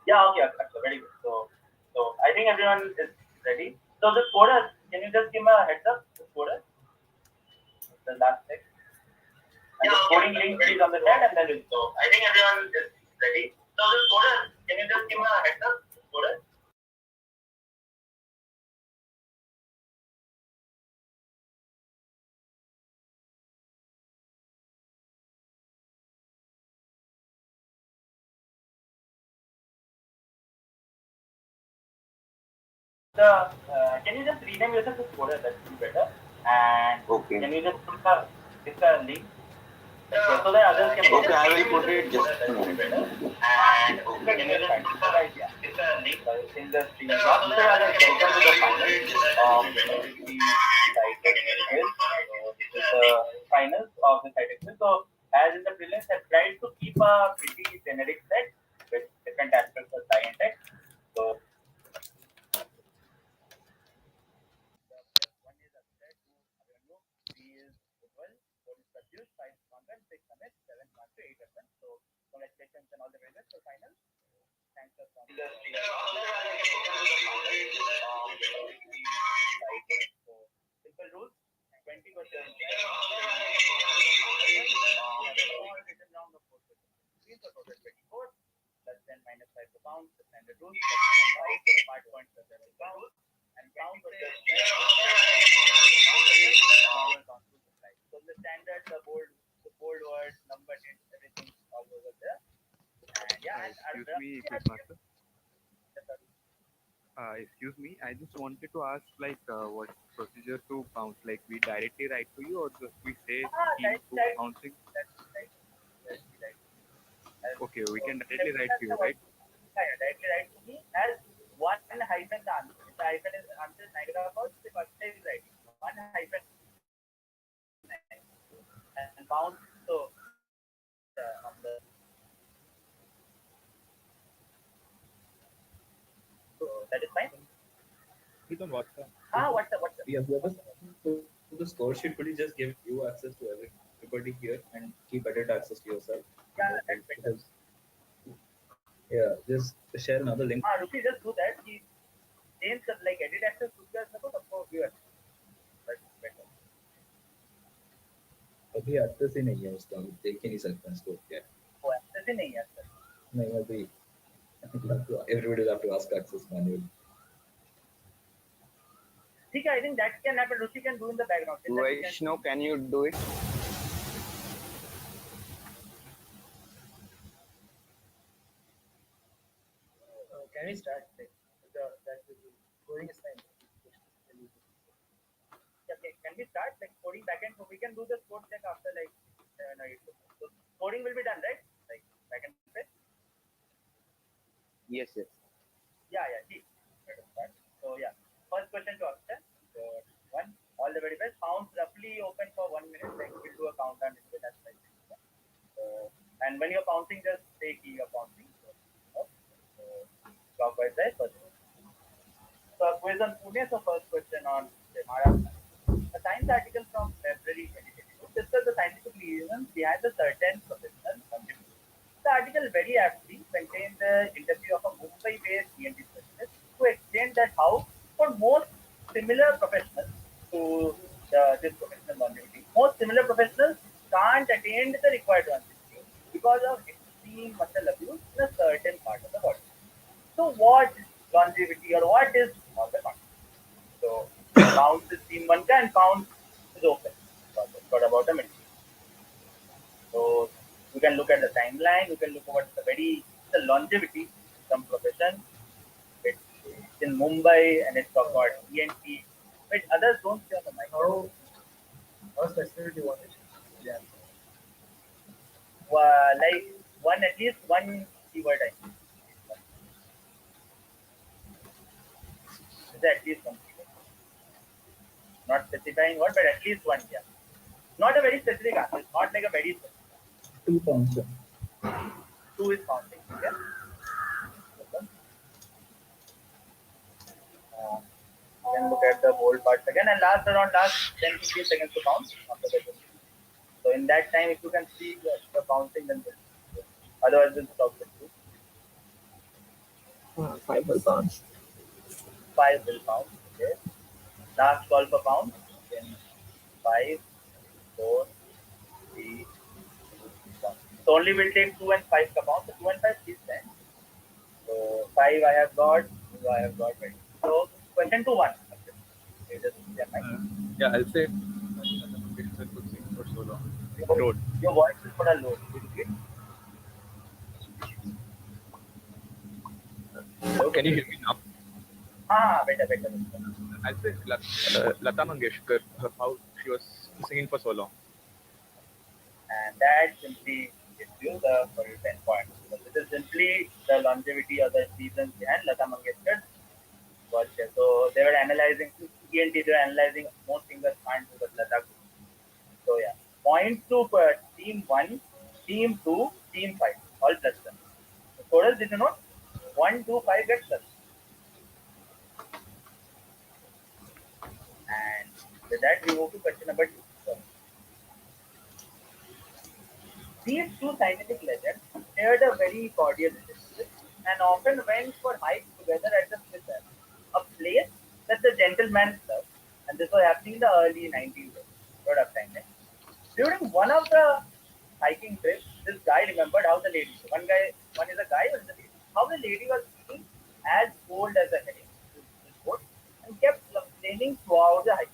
Yeah, okay, okay, so very good. So I think everyone is ready. So the coder, can you just give me a heads up? The coder, the last text, and the coding link please on the chat, and then we'll. So I think everyone is ready. So the coder, can you just give me a heads up? The coder. The can you just rename yourself to coder? That would be better. And Okay. can you just put the link so that others can. Okay, I will put it just a That would be minute. better. And can you just put the idea? It's a link in the stream. So others welcome to the final of the Sci-tech quiz. So this is the finals of the Sci-tech quiz. So as in the prelims, I tried to keep a pretty generic set with different aspects of sci and tech. So one is abstract, two Avenue, three is visual, four is produced, five is content, six summit, seven marks, eight weapons. So congratulations and all the very best for final. Thanks for coming. So simple rules, 20 questions. Written round of 4 questions. Screens are total 24. Plus 10 minus 5 to count. The standard rules. Part points are 7 count. And count was just so the standard, the bold words, number hints, everything all over there. And yeah, Excuse me, quizmaster. Excuse me, I just wanted to ask, like, what's procedure to bounce? Like, we directly write to you, or just we say team to bouncing? Okay, we can directly write to you, right? Directly write to me as one hyphen the answer. If the hyphen is answer is Niagara Falls, the first is writing one hyphen and bounce. So on the so that is fine. Click on WhatsApp. What's the Yeah, whoever's to the score sheet, could you just give you access to everybody here and keep edit access to yourself? yeah, that's better. Because, yeah, just share another link. Rupi, just do that. He change the like edit access to the support viewer. That's better. अभी access ही नहीं है उसका, हम देख ही नहीं सकते हैं score क्या है. Oh, access ही नहीं है sir. नहीं अभी everybody will have to ask access manually. ठीक है, I think that can happen. Ruchi can do in the background. Vaishnav, can you do it? Can we start? Like, that coding is fine. Okay, can we start like coding backend? So we can do the code check after like 7 or 8. So coding will be done, right? Like backend phase. Yes, yes. Yeah, yeah. See. Let us start. So yeah, first question to Akshay. So one, all the very best. Pounds roughly open for 1 minute. Like we'll do a countdown. That's like. And when you're counting, just say key you're counting. So clockwise, right? First. So a quiz on Pune. So first question on Maharashtra. A science article from February 2022 discusses the scientific reasons behind the certain professional contribution. The article very aptly contains the interview of a Mumbai-based ENT specialist who explained that how, for most similar professionals to this professional longevity, most similar professionals can't attain the required longevity because of extreme muscle abuse in a certain part of the body. So, what longevity or what is not the concept? So, pounds is team 1 and pounds is open. So, it's got about a minute. So you can look at the timeline, you can look at the longevity, some profession. It's in Mumbai and it's about ENT. But others don't say on the mic. How specific you want it? Yeah. Like at least one keyword I think. Is at least one keyword. Not specifying what, but at least one, yeah. Not a very specific answer. It's not like a very specific. 2 pounds. 2 is counting. Okay? You can look at the whole parts again and last 10-15 seconds to count after the question. So in that time, if you can see the counting, then we'll otherwise we'll stop the two. 5 whole pounds. 5 will pound. Okay. Last call for pound. Then 5, 4, 3, 2, 1. So only we'll take 2 and 5 pounds. So 2 and 5 is 10. So 5 I have got, 2 I have got. Ready. So question 2 1. Okay. You just yeah, Yeah, I'll say Lata Mangeshkar could sing for so long. your, Road. your voice is for a low. Okay. Hello. Can you hear me now? Better, better. I'll say Lata Mangeshkar, how she was singing for so long. And that simply gives you the for you 10 points. So this is simply the longevity of the seasons behind Lata Mangeshkar culture. So they were analyzing ENT, they were analyzing most singers can't do the Lata. So yeah, points to team 1, team 2, team 5, all plus them. So total did you know 1, 2, 5 get plus. And with that we move to question number 2. So, these two scientific legends shared a very cordial relationship and often went for hikes together at the Swiss Alps, a place that the gentleman loved. And this was happening in the early 19th period of time. Right? During one of the hiking trips, this guy remembered how the lady, one is a guy, one is a lady, how the lady was feeling as cold as a headache, this boat, and kept complaining throughout the hike.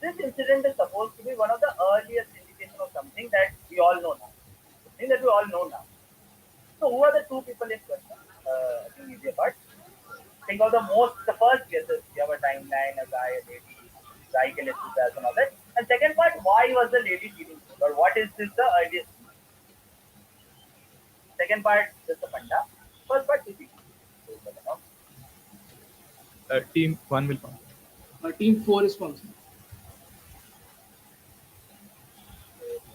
This incident is supposed to be one of the earliest indications of something that we all know now. Something that we all know now. So who are the two people in question? I think easier part. Think of the first cases. You have a timeline, a guy, a lady, guy can and all that. And second part, why was the lady feeling good? Or what is this the earliest? Second part, just the panda. First part, typically. Team 1 will pound. Team 4 is sponsored.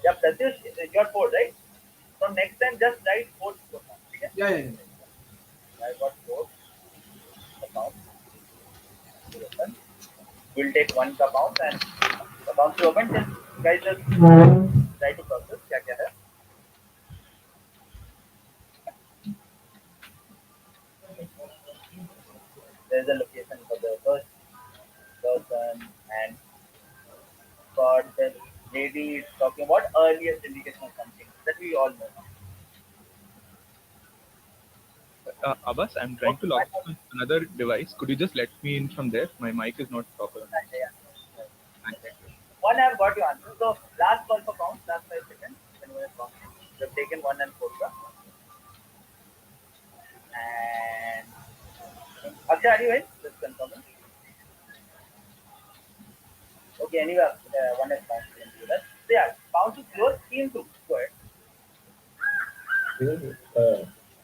Yeah, Pratyush, you're four, right? So next time, just write four. Okay? Yeah. I got four. Account. We'll take one account and account to open. Just guys just try to process. क्या है? There's a location for the first person and for the lady is talking about earliest indication of something that we all know. Abbas, I'm trying to log in on another device. Could you just let me in from there? My mic is not proper. Yeah. One I've got your answer. So last call for count, last 5 seconds. Anyone is counting. You've taken one and four. And Akshay, are you in? Just confirming. Okay, anyway, one is counted into that. So yeah, count to close, team two. Go ahead.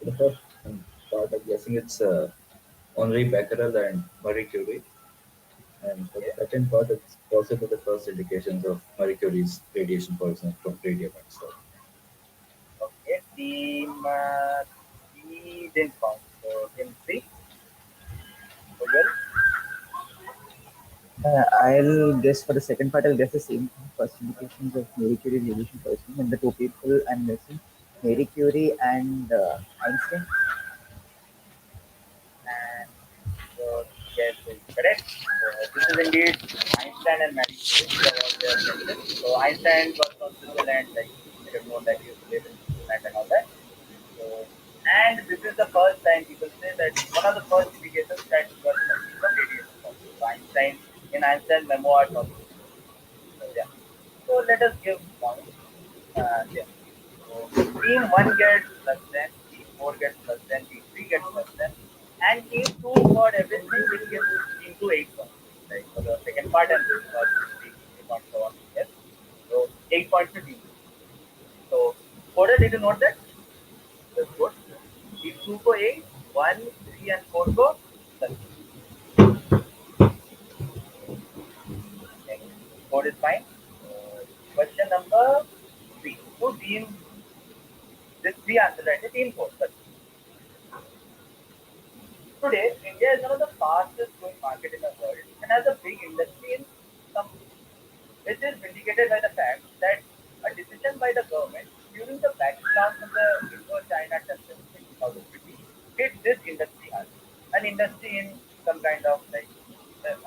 The first part, I'm guessing it's Henri Becquerel and Marie Curie. And for the second part, it's possible the first indications of Marie Curie's radiation poisoning from radium and stuff. Okay, team 3 didn't count. So team 3. Ojal. I'll guess for the second part, I'll guess the same thing. First indications of Marie Curie radiation poisoning, and the two people I'm guessing Marie Curie and Einstein. And so yes, is correct. This is indeed Einstein and Marie Curie. These are all their senses. So Einstein was from Switzerland, like you have known that he used to live in Switzerland and all that. So, and this is the first time people say that one of the first indications that he was from radiation. So Einstein in Einstein memoirs also. So yeah. So let us give points. Yeah. So team 1 gets plus 10, team 4 gets plus 10, team 3 gets plus 10, and team 2 for everything will give team 2 8 points. Like for the second part and for 3 points for one. Yes. So 8 points to team 2. So Coder, did you note that? That's good. Team 2 को 8, 1, 3 and 4 को 10. Okay. Code is fine. Question number 3. So team, this 3 answers right. Team 4. Sorry. Today, India is one of the fastest growing market in the world and has a big industry in some, which is vindicated by the fact that a decision by the government during the background of the Indo-China tensions in 2015 hit this industry hard. an industry in some kind of like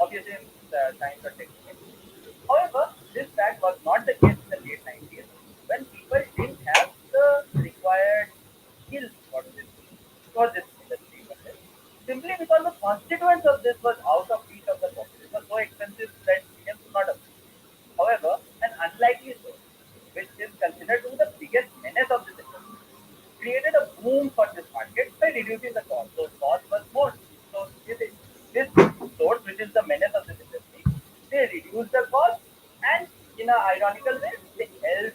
obviously in science or technical. However, this fact was not the case in the late 90s when people didn't have the required skills for this industry. Simply because the constituents of this was out of reach of the pocket. It was so expensive that Indians could not afford. However, an unlikely source, which is considered to be the biggest menace of this industry, created a boom for this market by reducing the cost. So cost was more. So this source, which is the menace of this industry, they reduce the cost and in a ironical way, they help.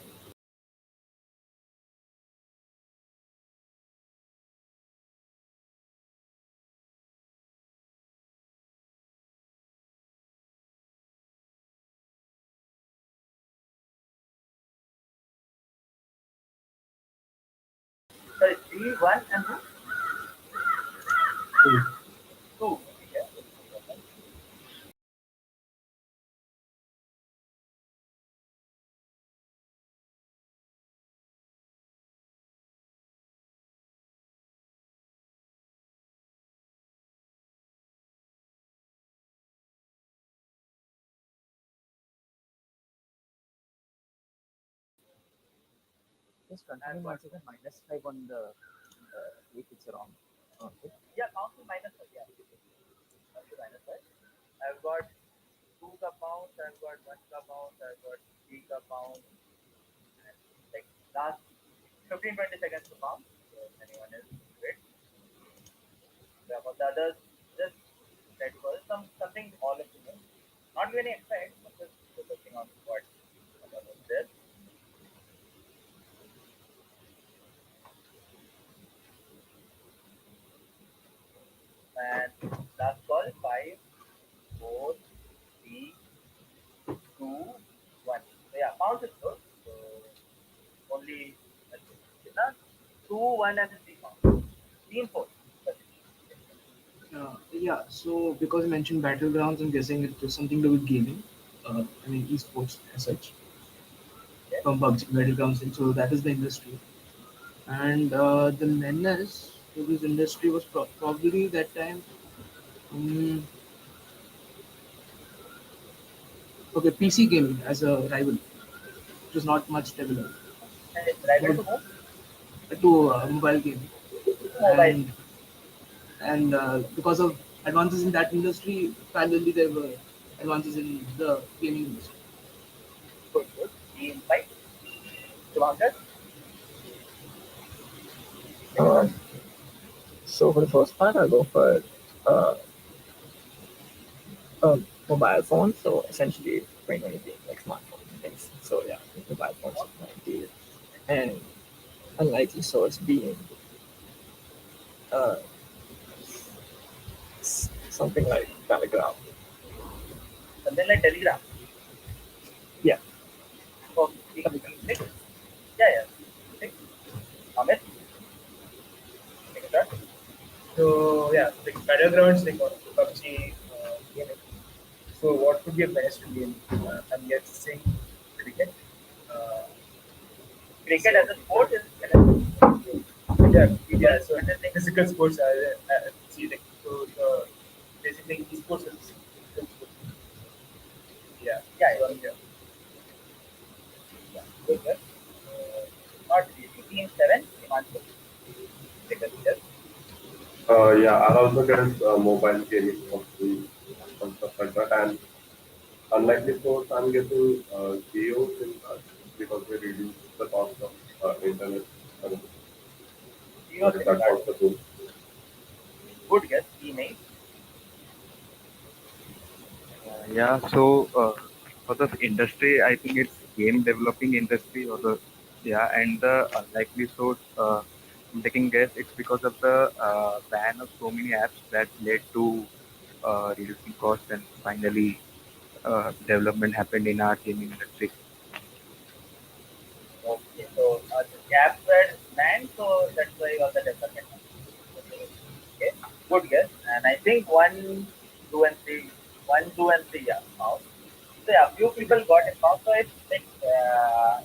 Sorry, 3, 1, and 2. Yeah. Just continue once again, -5 on the if it's wrong. Okay. Yeah, count to minus 1. Yeah. Count to minus 1. I've got 2 compounds, I've got 1 compound, I've got 3 compounds, and like last 15-20 seconds to count. So if anyone is great. Yeah, for the others, just try to call something all of you know. Not really expect, but just focusing on what is there. And last call, 5, 4, 3, 2, 1. So yeah, count is good. So only uh, 2, 1, and 3 count. Team 4. Yeah, so because you mentioned battlegrounds, I'm guessing it was something to do with gaming. I mean, esports as such, Yes. from PUBG, battlegrounds, and so that is the industry. And the menace to this industry was probably that time. Um, okay, PC gaming as a rival, which was not much developed. And it's rival to whom? To mobile gaming, Mobile. and because of advances in that industry, parallelly there were advances in the gaming industry. Good, good. Team 5. Divankar. Uh, so for the first part, I'll go for uh, mobile phones. So essentially, 2020 being like smartphones and things. So yeah, mobile phones of 90, and unlikely source being uh, something like Telegram. Something like Telegram. Yeah. Okay. 6. Yeah, yeah. 6. Amit. Take a start. So yeah, like battlegrounds like PUBG gaming. So what would be a best game? I'm guessing cricket. Uh, Cricket as a sport is yeah. So physical sports. See like so basically esports is physical sports. Yeah. yeah, So, yeah. Good, good. Not really. Team 7. Himanshu. Take a step. Yeah, I'll also guess mobile gaming mostly and stuff like that. And unlikely source, I'm guessing Geo because they reduce the cost of internet. And Zero that is that second. also too. Good guess. Email. Yeah, so for the industry, I think it's game developing industry or the yeah, and the unlikely source. I'm taking guess it's because of the ban of so many apps that led to reducing cost and finally development happened in our gaming industry. Okay, so the gaps were banned, so that's why all the development happened. Okay, good guess. And I think 1, 2, and 3, 1, 2, and 3, yeah, now. So yeah, few people got it now. So it's like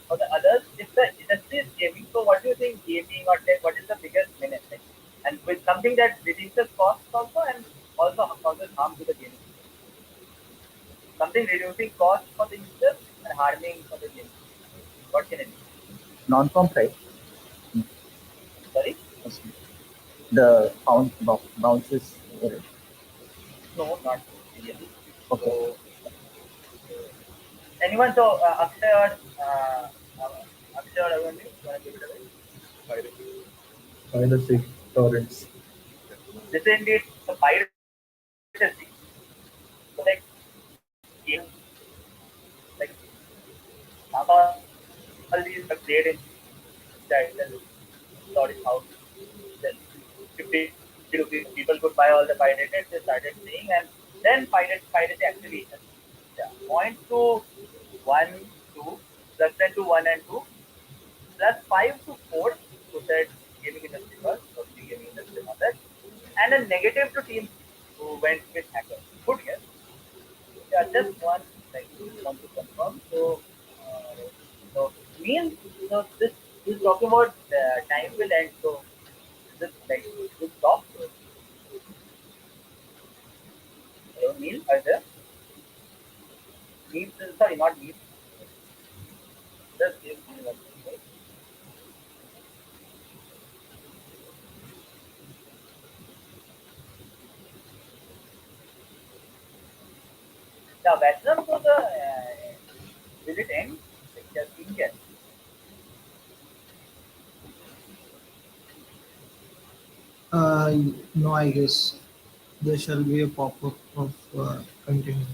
for the others, if the industry is gaming, so what do you think gaming or tech? What is the biggest minute? Like, and with something that reduces costs also, and reducing cost for the user and harming for the user. What can it be? Non-comp, right? Sorry? The bounces. No, not really. Okay. So, anyone? So Akshay or Abhimanyu, you want to give it away? Piracy torrents. This is indeed the piracy. So like, like all these are played in title, sorry, how then 50 rupees people could buy all the pirated, they started playing and then piracy activation. Yeah. Point to 1, 2, plus 10 to 1 and 2, plus 5 to 4, who said gaming industry first, or the gaming industry mother, and a negative to team who went with hacker. Good guess. Yeah, just one like want to confirm. So means this is talking about time will end. So this like will stop. So means are there? Means sorry, not means. Just give me one second. Now, Vaishnav, so the will it end? Like, just in case. No, I guess there shall be a pop-up of continue.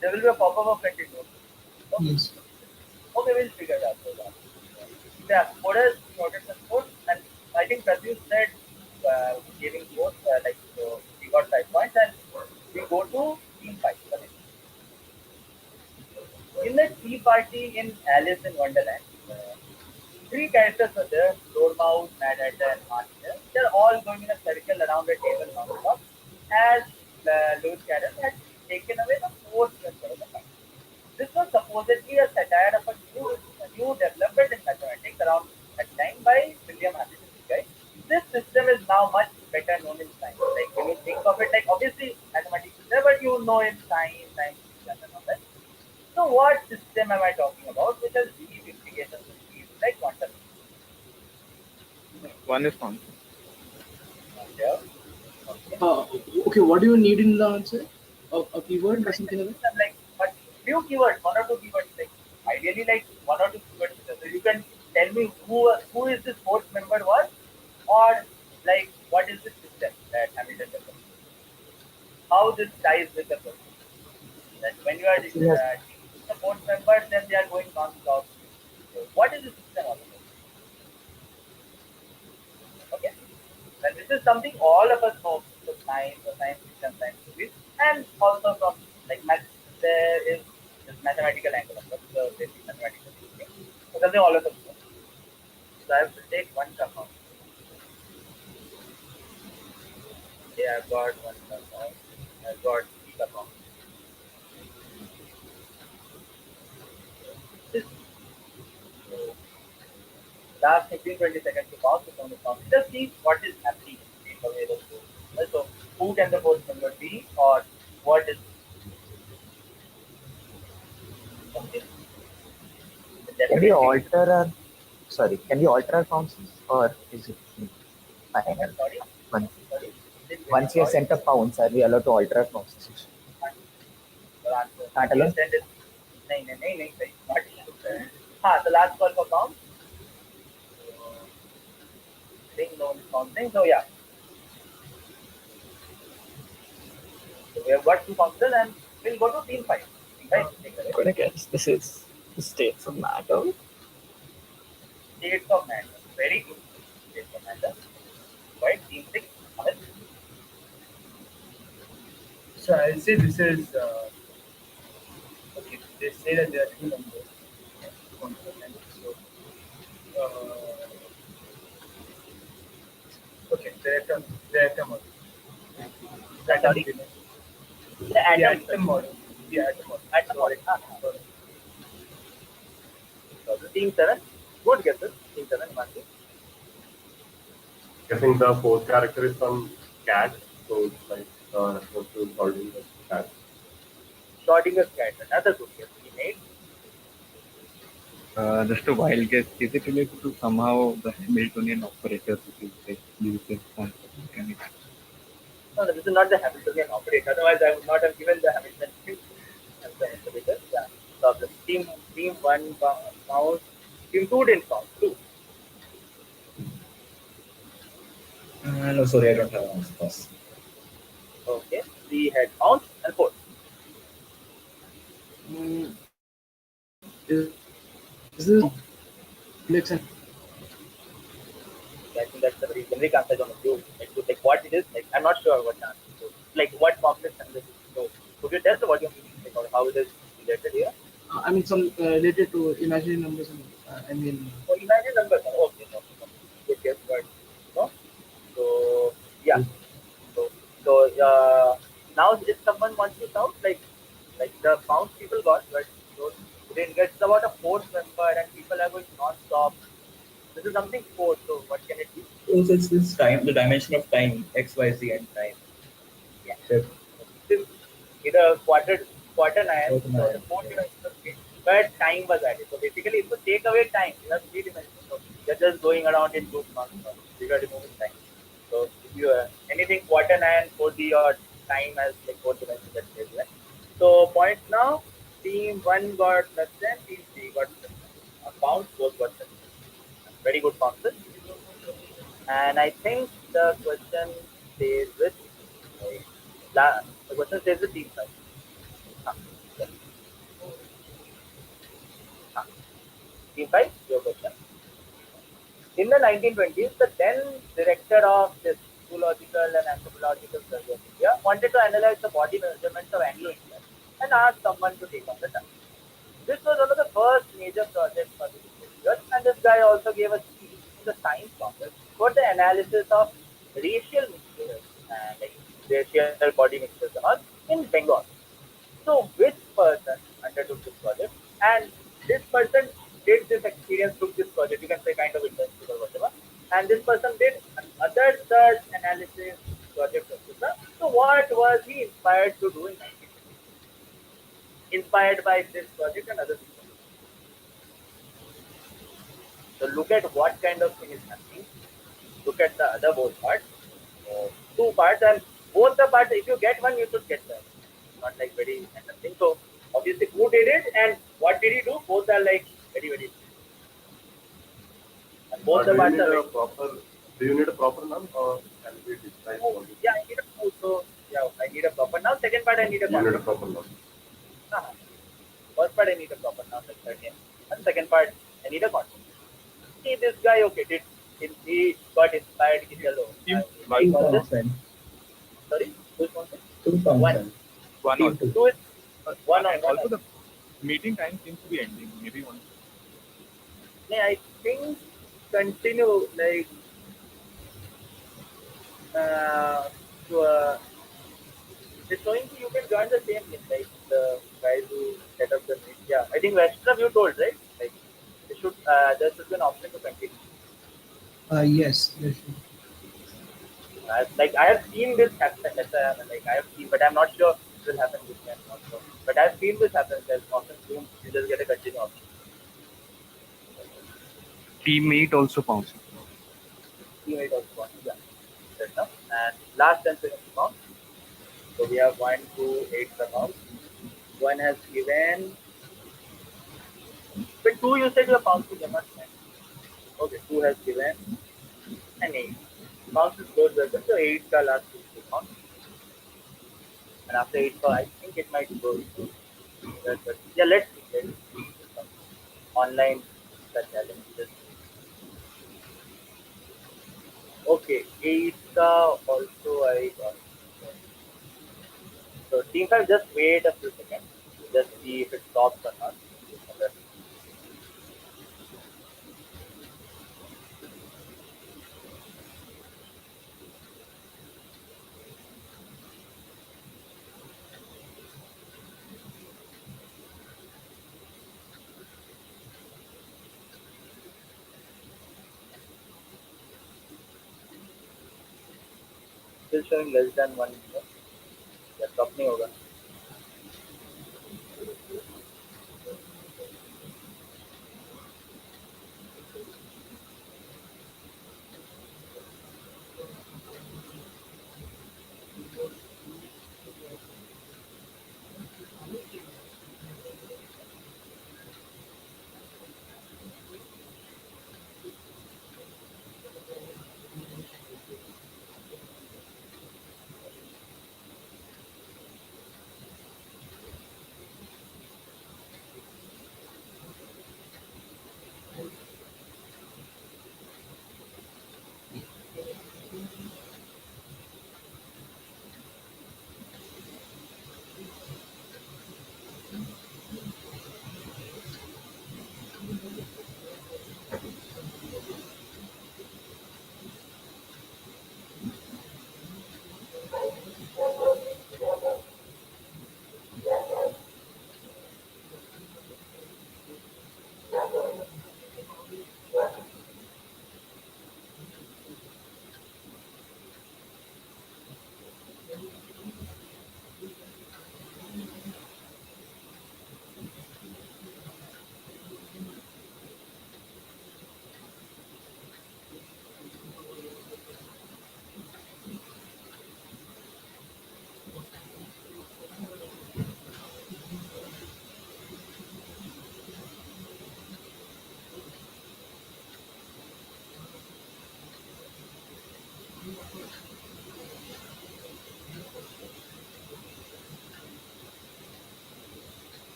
There will be a pop-up of continue. Okay. Yes. Okay, we'll figure it out. Yeah, coders noted the code, and I think Pratyush said giving both like so we got 5 points, and we go to team fight. Correct? In the tea party in Alice in Wonderland, three characters were there: Dormouse, Mad Hatter, and Master. They're all going in a circle around a table non-stop, as Lewis Carroll had taken away the fourth member of the party. This was supposedly a satire of a new development in mathematics around that time by William Hamilton. Right? This system is now much better known in science. Like when you think of it, like obviously mathematics is there, but you know in science, and all that. So what system am I talking about? Which has deep implications in fields like quantum. One is constant. Yeah. Okay. Okay, what do you need in the answer? A keyword or something like that? Like, but few keywords, one or two keywords, like ideally like one or two keywords. So you can tell me who is this fourth member was, or like what is the system that Hamilton developed? How this ties with the person. That when you are Yes. the fourth members, then they are going non-stop. So what is the system of it? Okay. And this is something all of us know, the science fiction, science movies, and also from like math, there is this mathematical angle of course, the basic mathematical thing. So something all of us know. So I have to take one compound. Yeah, I've got one compound. I've got three compounds. This last 15-20 seconds to pause the sound. Just see what is happening. Take away the food. So who can the fourth member be, or what is something? Can we alter our can we alter our bounces or is it final? Sorry. Once, Sorry. once we have sent a bounce, are we allowed to alter our bounces? Not allowed? नहीं सही not हाँ the last call for bounce ring no bouncing so yeah so we have got two bounces and we'll go to team fight right I'm gonna guess this is the states of matter. states of matter very good states of matter right team 6 Amit. So I'll say this is okay. They say that there are two numbers. So, okay, the atom model. Sorry. The The atom atom model. The atom model. atom model. So team 7 good guesses team 7 Mati. Guessing the fourth character is from cat, so it's like reference to solving the cat. Schrodinger's cat, another good guess. We made. Just a wild guess. Is it related to somehow the Hamiltonian operator, which is like used in quantum mechanics? No, this is not the Hamiltonian operator. Otherwise, I would not have given the Hamiltonian operator. Yeah. So the team one found, team two didn't found. Two. No, sorry, I don't have an answer. Pass. Okay. Three had found and four. Mm, is this complex and I think that's a very generic answer. I don't know. Like what it is. Like I'm not sure what the answer is. So, like what complex analysis. So could you tell what you mean? Like or how it is related here? I mean some related to imaginary numbers and I mean Oh, imagine numbers. Oh, okay, no. Good guess, but no. So yeah. So now if someone wants to count like the pounds people got, but those who didn't get, it's about a fourth member and people are going non-stop. This is something fourth. So what can it be? So it's this time, the dimension of time, x, y, z, and time. Yeah. Step This is either quarter nine Quarter or the nine, fourth yeah. dimension of space, but time was added. So basically, if you take away time, you have three dimensions. So you're just going around in loops non-stop. You are removing time. So if you anything quarter nine, 4D or time as like four dimensions that is right. So points now, team one got less than, team three got less than. Pounds both got less than. Very good bounces. And I think the question stays with the question stays with team five. Ah, yes. Ah. Team five, your question. In the 1920s, the then director of this zoological and anthropological survey of India wanted to analyze the body measurements of Anglo-Indians and asked someone to take on the task. This was one of the first major projects for the research, and this guy also gave a speech in the Science Congress for the analysis of racial mixtures and like racial body mixtures and all in Bengal. So, which person undertook this project? And this person did this experience, took this project, you can say kind of internship or whatever. And this person did another search analysis project, etc. So, what was he inspired to do in 1950? Inspired by this project and other things. So, look at what kind of thing is happening. Look at the other both parts. Two parts, and both the parts, if you get one, you should get the other. Not like very random thing. So obviously who did it and what did he do? Both are like very, very and both Do the you parts need are a very proper Do you need a proper name or can we describe oh, what it yeah, I need a clue. So yeah, I need a proper noun. Second part I need a is? You need a context. proper name. Uh-huh. First part I need a proper noun, like third name. And second part I need a context. See this guy okay he got inspired in yellow. Two Was this pounds then. sorry, who's one? 2 pounds One. then. One Team also. two. Two is one on And one. also the meeting time seems to be ending. Maybe one. Yeah, I think continue like uh, to it's showing you can join the same link, like the guys who set up the link. Yeah, I think Western you told right. Like there should be an option to continue. yes, there should. Like I have seen this happen. Like I have seen, but I'm not sure it will happen this time. Not sure. But I've seen this happen. There's often soon you just get a continue option. Teammate also bouncing. Teammate also wants yeah. Right now. And last 10 seconds count. So we have 1, 2, 8 amounts. One has given. But two you said you have bounced to them, not 10. Okay, two has given an 8. Bounce is close weapon, so 8 ka last two count. And after 8 I think it might go. But yeah, let's see. Let's see. Online the challenge. Okay, 8 ka also I got. So team 5 just wait a few seconds. Just see if it stops or not. Still showing less than 1 minute. Yeah, stop नहीं होगा.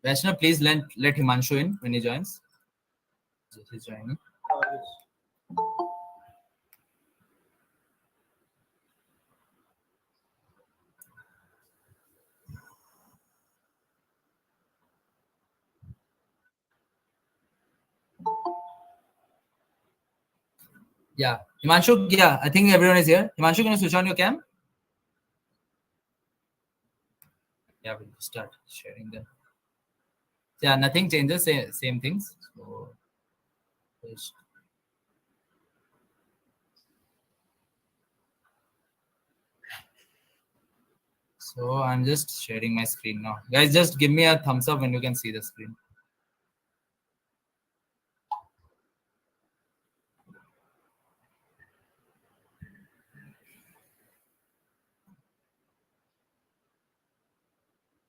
Vaishnav, please let Himanshu in when he joins. He's joining. Yeah, Himanshu, yeah, I think everyone is here. Himanshu, can you switch on your cam? Yeah, we'll start sharing them. Yeah, nothing changes, same things. So I'm just sharing my screen now. Guys, just give me a thumbs up when you can see the screen.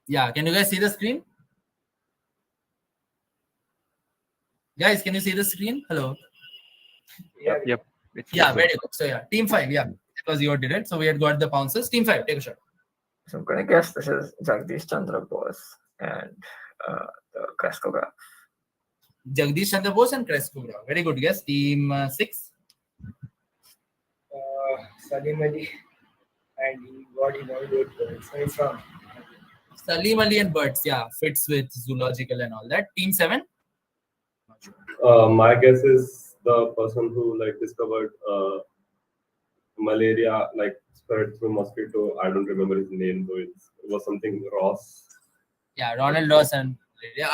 Yeah, can you guys see the screen? Guys, can you see the screen? Hello. Yep. Yeah, very good. So yeah, team 5, yeah, because you did it. So we had got the bounces. Team 5, take a shot. So I'm gonna guess this is Jagdish Chandra Bose and the Cresco graph. Jagdish Chandra Bose and Cresco graph. Very good guess. Team 6. Salim Ali and what he wanted to do. So it's wrong. Salim Ali and birds, yeah, fits with zoological and all that. Team 7. My guess is the person who like discovered malaria like spread through mosquito. I don't remember his name though. It was something Ross. Yeah, Ronald Ross and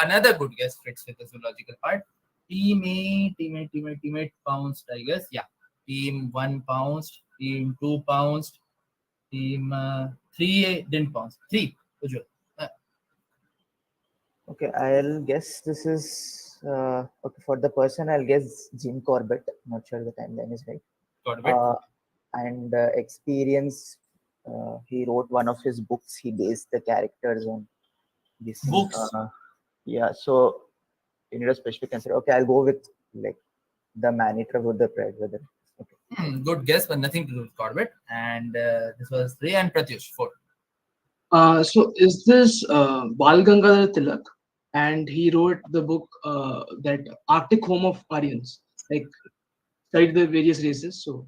another good guess fits with the zoological part. Teammate pounced, I guess. Yeah. Team 1 pounced. Team 2 pounced. Team 3 didn't pounce. 3. Ujjwal. Okay, I'll guess this is okay for the person. I'll guess Jim Corbett. Not sure the timeline is right. Corbett. And experience. He wrote one of his books. He based the characters on this books. Yeah, so you need a specific answer. Okay, I'll go with like the man-eater with the pride weather. Okay. Good guess, but nothing to do with Corbett. And this was 3 and Pratyush 4. So is this Bal Gangadhar Tilak? And he wrote the book that Arctic Home of Aryans, like studied the various races. So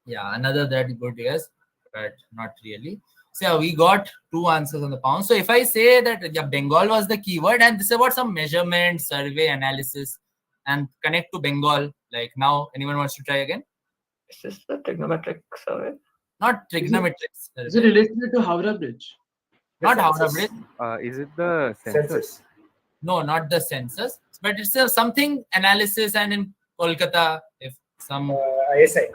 yeah, another that good guess, but not really. So yeah, we got 2 answers on the pound. So if I say that yeah, Bengal was the keyword, and this is about some measurement, survey, analysis, and connect to Bengal. Like now, anyone wants to try again? Is this the trigonometric survey? Not trigonometrics. Is it related to Howrah Bridge? Not Howrah Bridge. Is it the census? No, not the census, but it's something analysis, and in Kolkata, if some ISI.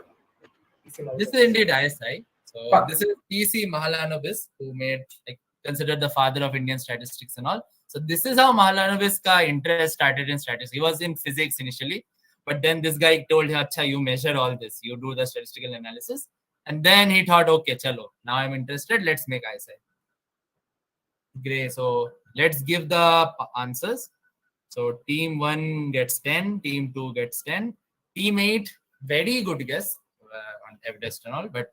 This is indeed ISI. So this is P.C. Mahalanobis, who made like considered the father of Indian statistics and all. So this is how Mahalanobis' interest started in statistics. He was in physics initially, but then this guy told him, "Acha, you measure all this, you do the statistical analysis," and then he thought, "Okay, chalo, now I'm interested. Let's make ISI." Great. So let's give the answers. So team 1 gets 10, team 2 gets 10, team 8 very good guess on Everest and all, but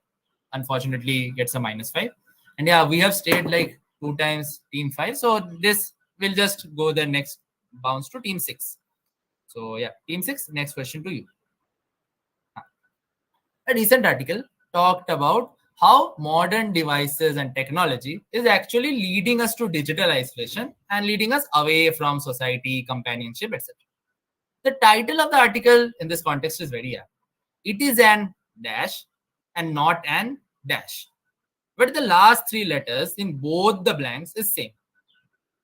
unfortunately gets a -5. And yeah, we have stayed like 2 times team 5, so this will just go the next bounce to team 6. So yeah, team 6, next question to you. A recent article talked about how modern devices and technology is actually leading us to digital isolation and leading us away from society, companionship, etc. The title of the article in this context is very apt. It is an dash and not an dash. But the last 3 letters in both the blanks is same.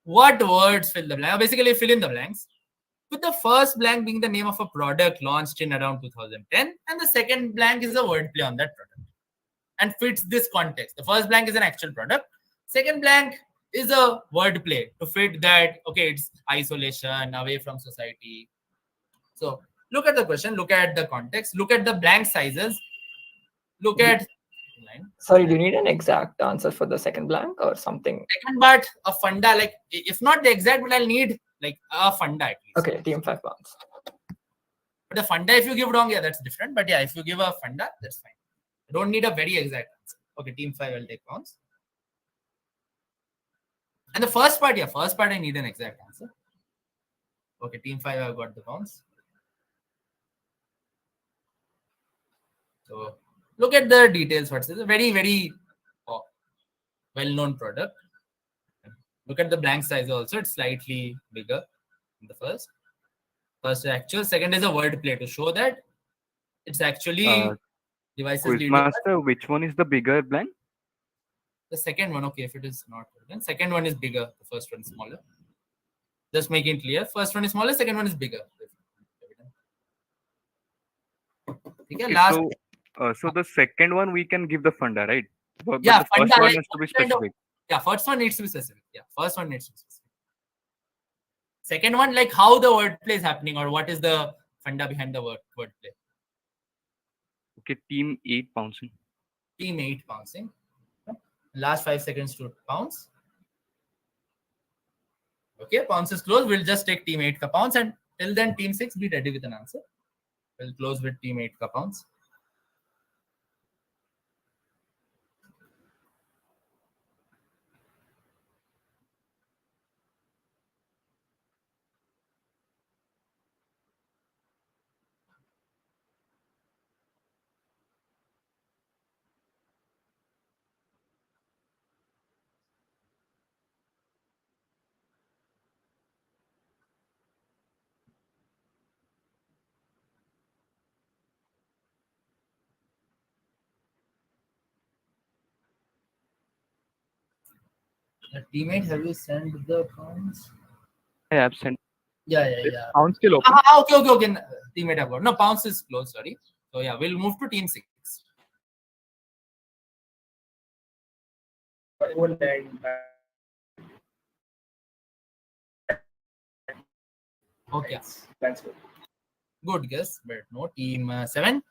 What words fill the blank? Basically, fill in the blanks. With the first blank being the name of a product launched in around 2010, and the second blank is a wordplay on that product and fits this context. The first blank is an actual product. Second blank is a wordplay to fit that, okay, it's isolation, away from society. So look at the question, look at the context, look at the blank sizes, look at line. Sorry, do you need an exact answer for the second blank or something? Second, but a funda, like if not the exact, but I'll need like a funda at least. Okay, team 5 pounds. But the funda, if you give wrong, yeah, that's different. But yeah, if you give a funda, that's fine. I don't need a very exact answer. Okay, team 5 will take pounds. And the first part, I need an exact answer. Okay, team 5, I've got the bounce. So look at the details. What's this? A very, very well-known product. Look at the blank size also. It's slightly bigger in the first. First actual. Second is a word play to show that it's actually devices leading. Quizmaster, which one is the bigger blank? The second one, okay, if it is not, then second one is bigger. The first one is smaller. Just making it clear. First one is smaller, second one is bigger. Okay, last. So the second one we can give the funda, right? But Yeah, the first funda, one like, has to be kind of- specific. yeah, first one needs to be specific. Yeah, first one needs to be specific. Second one, like how the wordplay is happening or what is the funda behind the wordplay. Okay, team 8 bouncing. Team 8 bouncing. Last 5 seconds to pounce. Okay, pounce is closed. We'll just take team 8 ka pounce, and till then team 6 be ready with an answer. We'll close with team 8 ka pounce. The teammate, have you sent the pounce? I have sent. Yeah. Pound still open. Okay. Teammate have got. No, pounce is closed, sorry. So yeah, we'll move to team 6. Okay. That's good. Good guess, but no. Team 7.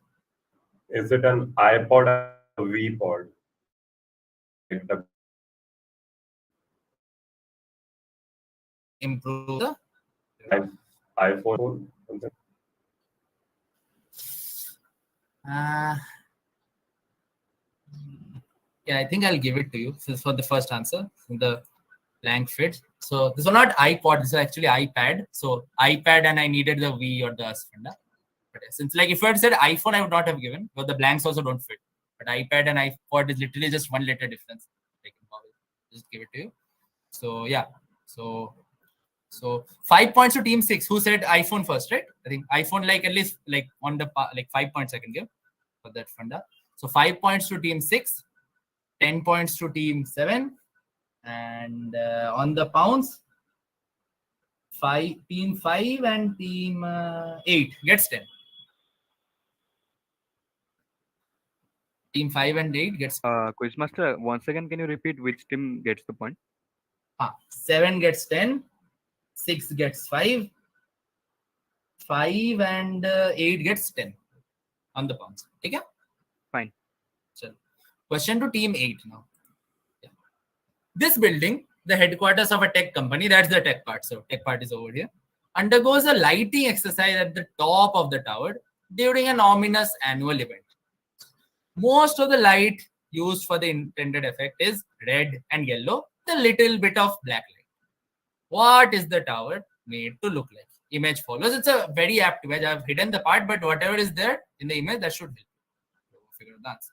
Is it an iPod or a V-pod? The Improve the. iPhone. Something. Yeah, I think I'll give it to you. This is for the first answer. The blank fit. So this was not iPod. This is actually iPad. So iPad, and I needed the V or the S funda. But since like if I had said iPhone, I would not have given. But the blanks also don't fit. But iPad and iPod is literally just 1 letter difference. I can just give it to you. So yeah. So 5 points to team 6. Who said iPhone first, right? I think iPhone, like at least like on the like 5 points I can give for that funda. So 5 points to team 6, 10 points to team 7, and on the pounds, team 5 and team 8 gets 10. Team 5 and 8 gets. Quizmaster, once again, can you repeat which team gets the point? 7 gets 10, 6 gets 5, 5 and 8 gets 10 on the pounds. Okay? Fine. So, question to team 8 now. Yeah. This building, the headquarters of a tech company, that's the tech part. So tech part is over here. Undergoes a lighting exercise at the top of the tower during an ominous annual event. Most of the light used for the intended effect is red and yellow, the little bit of black light. What is the tower made to look like? Image follows. It's a very apt image. I've hidden the part, but whatever is there in the image, that should help you figure out the answer.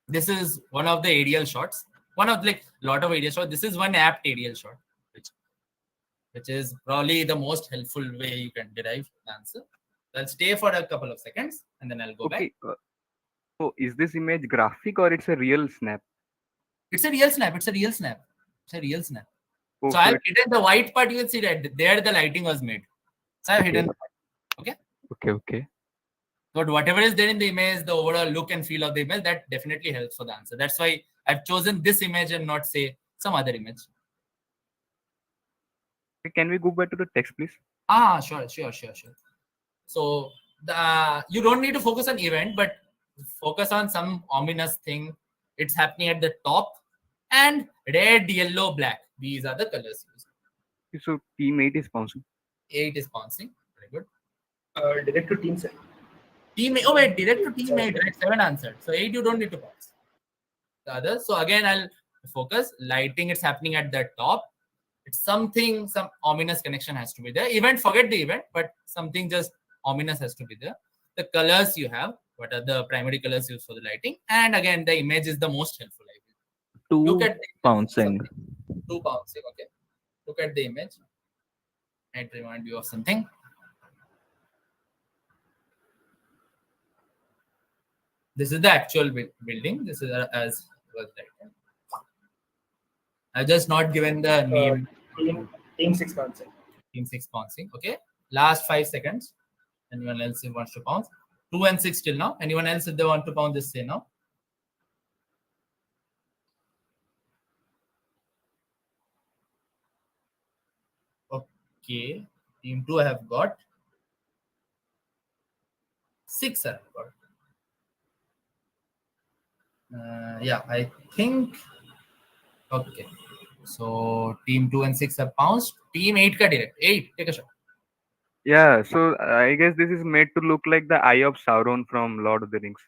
This is one of the aerial shots. One of like lot of aerial shots. This is one apt aerial shot, which is probably the most helpful way you can derive the answer. I'll stay for a couple of seconds and then I'll go back. So is this image graphic or it's a real snap? It's a real snap. It's a real snap. Oh, So I've hidden the white part. You can see that there the lighting was made. So I've hidden the part. Okay. But whatever is there in the image, the overall look and feel of the image, that definitely helps for the answer. That's why I've chosen this image and not say some other image. Can we go back to the text, please? Sure. So you don't need to focus on event, but focus on some ominous thing. It's happening at the top, and red, yellow, black. These are the colors used. So team 8 is bouncing. 8 is bouncing. Very good. Direct to team 7. Direct to team 8, right? 7 answered. So 8 you don't need to bounce. the others. So again, I'll focus. Lighting, it's happening at the top. It's something, some ominous connection has to be there. Event, forget the event, but something just ominous has to be there. The colors you have, what are the primary colors used for the lighting? And again, the image is the most helpful. I feel. Look at the bouncing. two bouncing. Okay. Look at the image. I'd remind you of something. This is the actual building. This is as was right. I've just not given the name. Team 6 bouncing. Team 6 bouncing. Okay. Last 5 seconds. Anyone else who wants to bounce? 2 and 6 till now. Anyone else if they want to bounce, just say now. Okay. Team 2 I have got. 6 I have got. Yeah, I think. Okay. So team 2 and 6 have bounced. Team 8 ka direct. 8, take a shot. Yeah, so I guess this is made to look like the Eye of Sauron from Lord of the Rings.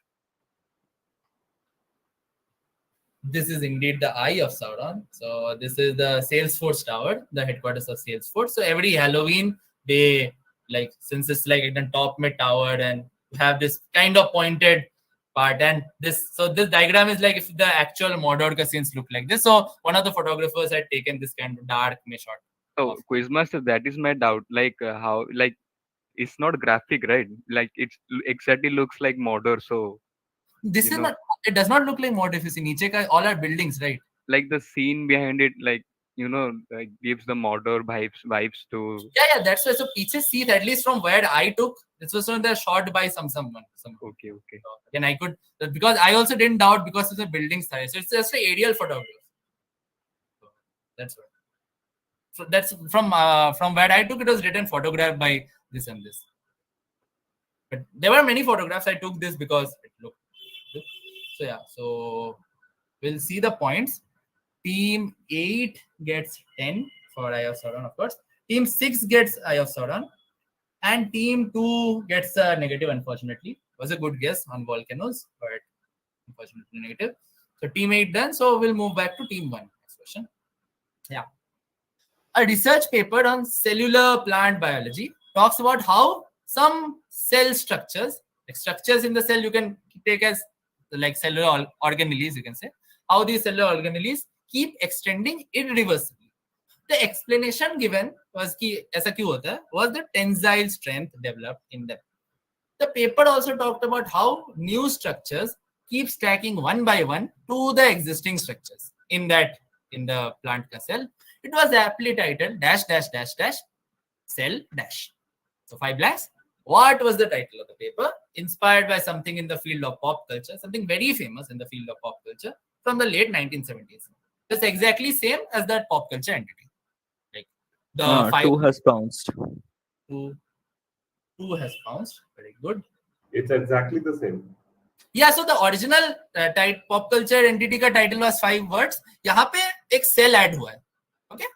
This is indeed the Eye of Sauron. So this is the Salesforce Tower, the headquarters of Salesforce. So every Halloween, they like, since it's like a top mid tower and you have this kind of pointed part, and this diagram is like if the actual Mordor scenes look like this. So one of the photographers had taken this kind of dark shot. So Quizmaster, that is my doubt. Like how, like it's not graphic, right? Like it exactly looks like Mordor. So this is not. It does not look like Mordor. If you see niche ka, all are buildings, right? Like the scene behind it, like like gives the Mordor vibes to. Yeah. That's why. So Peaches seat, at least from where I took, this was on the shot by someone. Okay. So, again, I could, because I also didn't doubt because it's a building size. So it's just an aerial photograph. So that's what. So that's from where I took. It was written photographed by this and this. But there were many photographs. I took this because it looked good. So yeah. So we'll see the points. Team 8 gets 10 for Eye of Sauron, of course. Team 6 gets Eye of Sauron. And Team 2 gets a negative, unfortunately. It was a good guess on volcanoes, but unfortunately negative. So Team 8 done. So we'll move back to Team 1. Next question. Yeah. A research paper on cellular plant biology talks about how some cell structures, like structures in the cell, you can take as like cellular organelles, you can say, how these cellular organelles keep extending irreversibly. The explanation given was कि ऐसा क्यों होता है, was the tensile strength developed in them. The paper also talked about how new structures keep stacking one by one to the existing structures in the plant cell. It was aptly titled -- cell dash. So 5 blanks. What was the title of the paper? Inspired by something in the field of pop culture, something very famous in the field of pop culture from the late 1970s. It's exactly same as that pop culture entity. Like the 2 has bounced. 2 has bounced. Very good. It's exactly the same. Yeah, so the original pop culture entity का title was 5 words. यहाँ पे एक cell add हुआ है. Okay.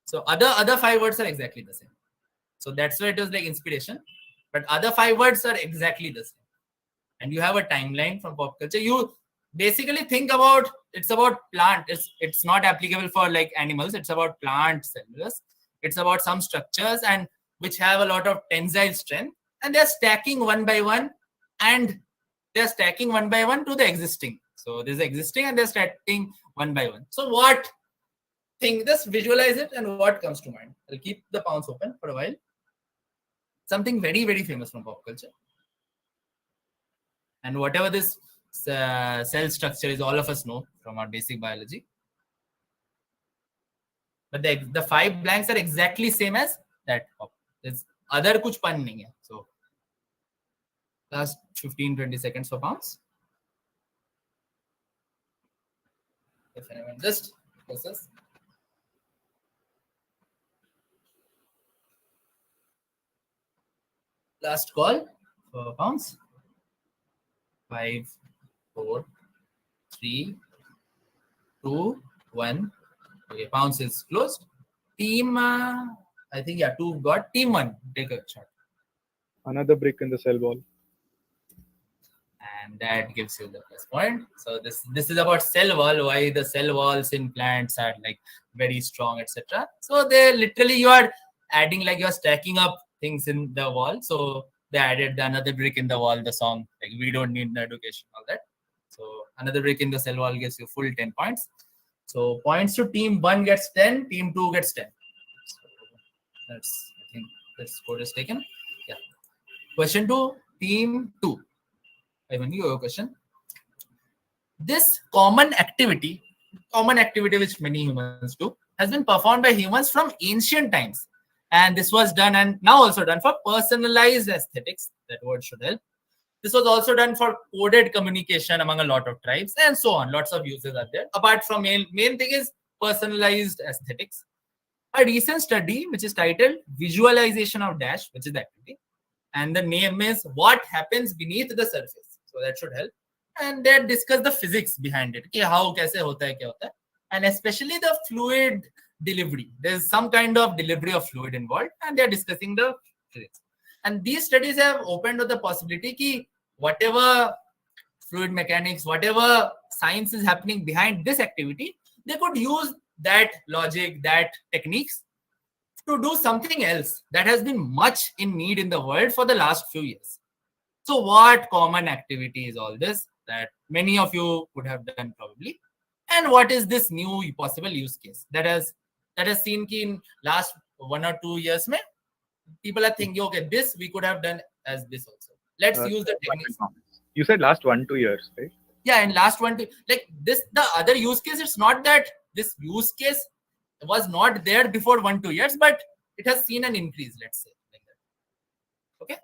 So other 5 words are exactly the same. So that's why it was like inspiration. But other 5 words are exactly the same. And you have a timeline from pop culture. You basically think about, it's about plant. It's not applicable for like animals. It's about plant cellulose. It's about some structures and which have a lot of tensile strength. And they're stacking one by one. And they're stacking one by one to the existing. So there's existing and they're stacking one by one. So what thing, just visualize it and what comes to mind. I'll keep the pounds open for a while. Something very, very famous from pop culture. And whatever this cell structure is, all of us know from our basic biology. But the 5 blanks are exactly same as that. There's other kuch pan nahi hai. So last 15-20 seconds for pounds. If anyone just process. Last call for pounds. 5, 4, 3, 2, 1. Okay, pounds is closed. Team, I think, yeah, 2 got. Team 1, take a shot. Another brick in the cell wall. and that gives you the plus point. So this is about cell wall, why the cell walls in plants are like very strong, etc. So they literally, you are adding, like you're stacking up things in the wall. So they added another brick in the wall, the song, like we don't need the education, all that. So another brick in the cell wall gives you full 10 points. So points to team 1 gets 10, team 2 gets 10. So that's, I think that score is taken. Yeah. Question to team 2. Ivan, your question. This common activity which many humans do, has been performed by humans from ancient times. And this was done and now also done for personalized aesthetics. That word should help. This was also done for coded communication among a lot of tribes and so on. Lots of uses are there. Apart from main thing is personalized aesthetics. A recent study which is titled Visualization of Dash, which is the activity, and the name is What Happens Beneath the Surface. So that should help. And they discuss the physics behind it. Okay, how, kaise hota hai, kya hota hai, and especially the fluid delivery. There's some kind of delivery of fluid involved, and they're discussing the physics. And these studies have opened up the possibility that whatever fluid mechanics, whatever science is happening behind this activity, they could use that logic, that techniques to do something else that has been much in need in the world for the last few years. So what common activity is all this that many of you would have done probably? And what is this new possible use case that has seen in last 1 or 2 years, mein, people are thinking, okay, this we could have done as this also. Let's use the techniques. You said last 1-2 years, right? Yeah, in last 1 to like this, the other use case, it's not that this use case was not there before 1-2 years, but it has seen an increase, let's say, like that. Okay.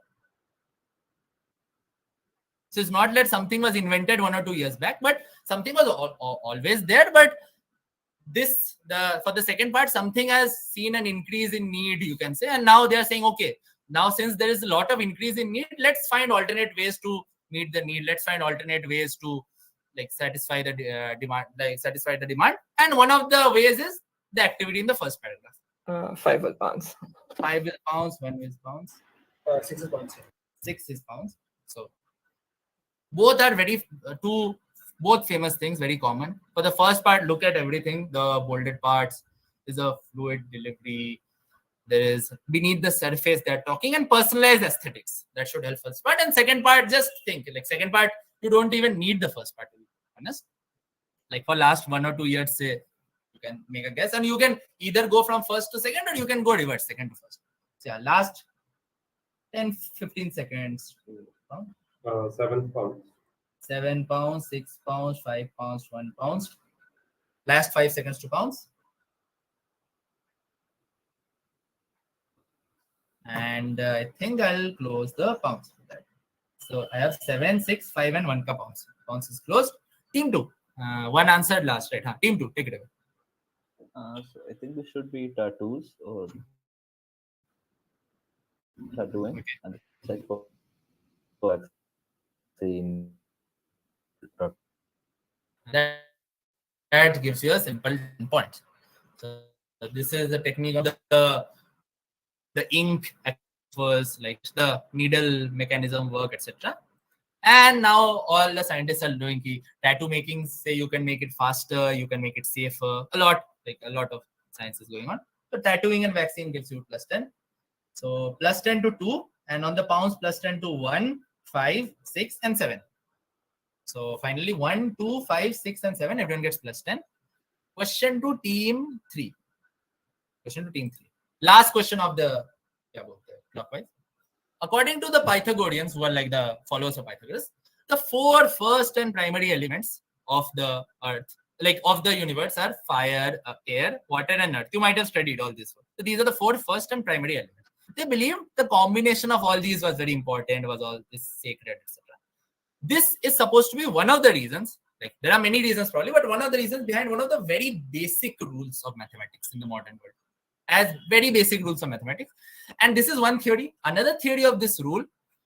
So it's not that something was invented 1 or 2 years back, but something was always there. But for the second part, something has seen an increase in need, you can say, and now they are saying, okay, now since there is a lot of increase in need, let's find alternate ways to meet the need. Let's find alternate ways to like satisfy the demand. And one of the ways is the activity in the first paragraph. 5 will bounce. 5 will bounce. 1 will bounce. 6 is bounce. 6 is bounce. So both are both famous things, very common. For the first part, look at everything. The bolded parts is a fluid delivery. There is beneath the surface they're talking, and personalized aesthetics. That should help first part. And second part, just think like second part, you don't even need the first part, to be honest. Like for last 1 or 2 years, say, you can make a guess, and you can either go from first to second, or you can go reverse, second to first. So yeah, last 10-15 seconds to count. 7 pounds. 7 pounds, 6 pounds, 5 pounds, 1 pound. Last 5 seconds to pounds. And I think I'll close the pounds for that. So I have 7, 6, 5, and 1 pounds. Pounds is closed. Team 2. One answered last, right? Team 2, take it away. So I think this should be tattoos or tattooing. Okay. And it's like for vaccine. That gives you a simple point. So this is the technique of the ink was like the needle mechanism work, etc. And now all the scientists are doing tattoo making. Say you can make it faster, you can make it safer. A lot of science is going on. So tattooing and vaccine gives you +10. So +10 to 2, and on the pounds +10 to 1, 5, 6, and 7. So finally 1, 2, 5, 6, and 7. Everyone gets +10. Question to team 3. Last question of the clockwise. According to the Pythagoreans, who are like the followers of Pythagoras, the 4 first and primary elements of the earth, like of the universe, are fire, air, water, and earth. You might have studied all this. So these are the 4 first and primary elements. They believe the combination of all these was very important, was all this sacred, etc. This is supposed to be one of the reasons. Like there are many reasons probably, but one of the reasons behind one of the very basic rules of mathematics in the modern world. As very basic rules of mathematics. And this is one theory. Another theory of this rule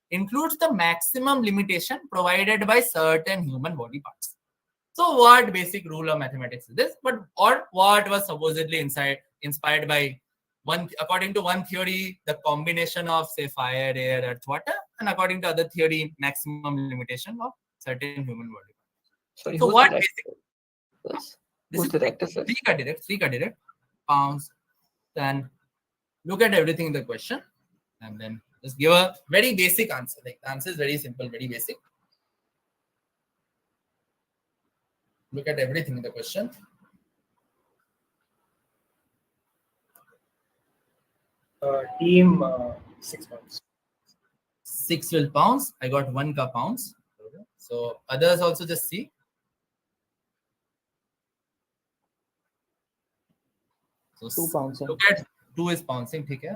includes the maximum limitation provided by certain human body parts. So what basic rule of mathematics is this? Or what was supposedly inspired by according to one theory, the combination of say fire, air, earth, water, and according to other theory, maximum limitation of certain human body. Sorry, So who's what direct? basic? This This who's is director, sir? 3 ka direct, pounds. Then look at everything in the question and then just give a very basic answer. Like the answer is very simple, very basic. Look at everything in the question. Team 6 months. 6 will pounds. I got 1 ka pounds. So others also just see. So 2 pounds. look at 2 is pouncing. Okay.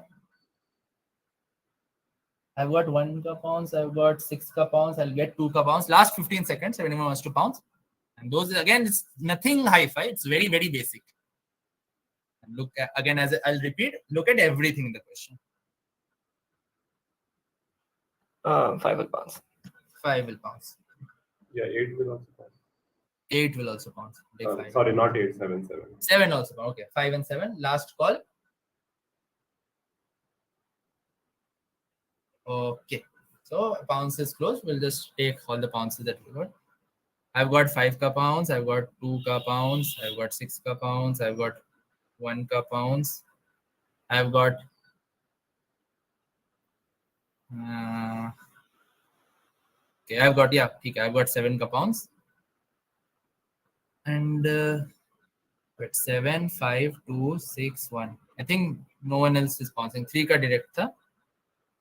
I've got 1 ka pounds. I've got 6 ka pounds. I'll get 2 ka pounds. Last 15 seconds. If anyone wants to pounds. And those again, it's nothing hi-fi. It's very, very basic. And look at, again, as I'll repeat, look at everything in the question. 5 will pounds. 5 will pounds. Yeah, 8 will also pass. 8 will also pounds. Sorry, not 8, 7, 7. 7 also. Okay, 5 and 7. Last call. Okay. So pounds is closed. We'll just take all the pounds that we got. I've got 5 ka pounds. I've got 2 ka pounds. I've got 6 ka pounds. I've got 1 ka pounds. I've got okay. I've got 7 ka pounds. And wait, 7, 5, 2, 6, 1. I think no one else is pouncing. 3 ka direct tha.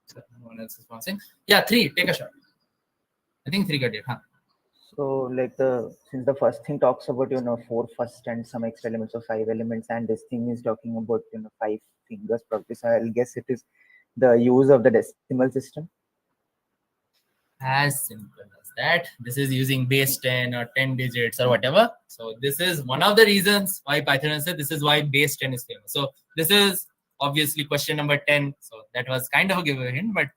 So no one else is pouncing. Yeah, 3. Take a shot. I think 3 ka direct. Huh? So like since the first thing talks about 4 first and some extra elements of 5 elements, and this thing is talking about 5 fingers probably. So I'll guess it is the use of the decimal system. As simple as that. This is using base 10 or 10 digits or whatever. So this is one of the reasons why Pythagorean said this is why base 10 is famous. So this is obviously question number 10. So that was kind of a giveaway hint. But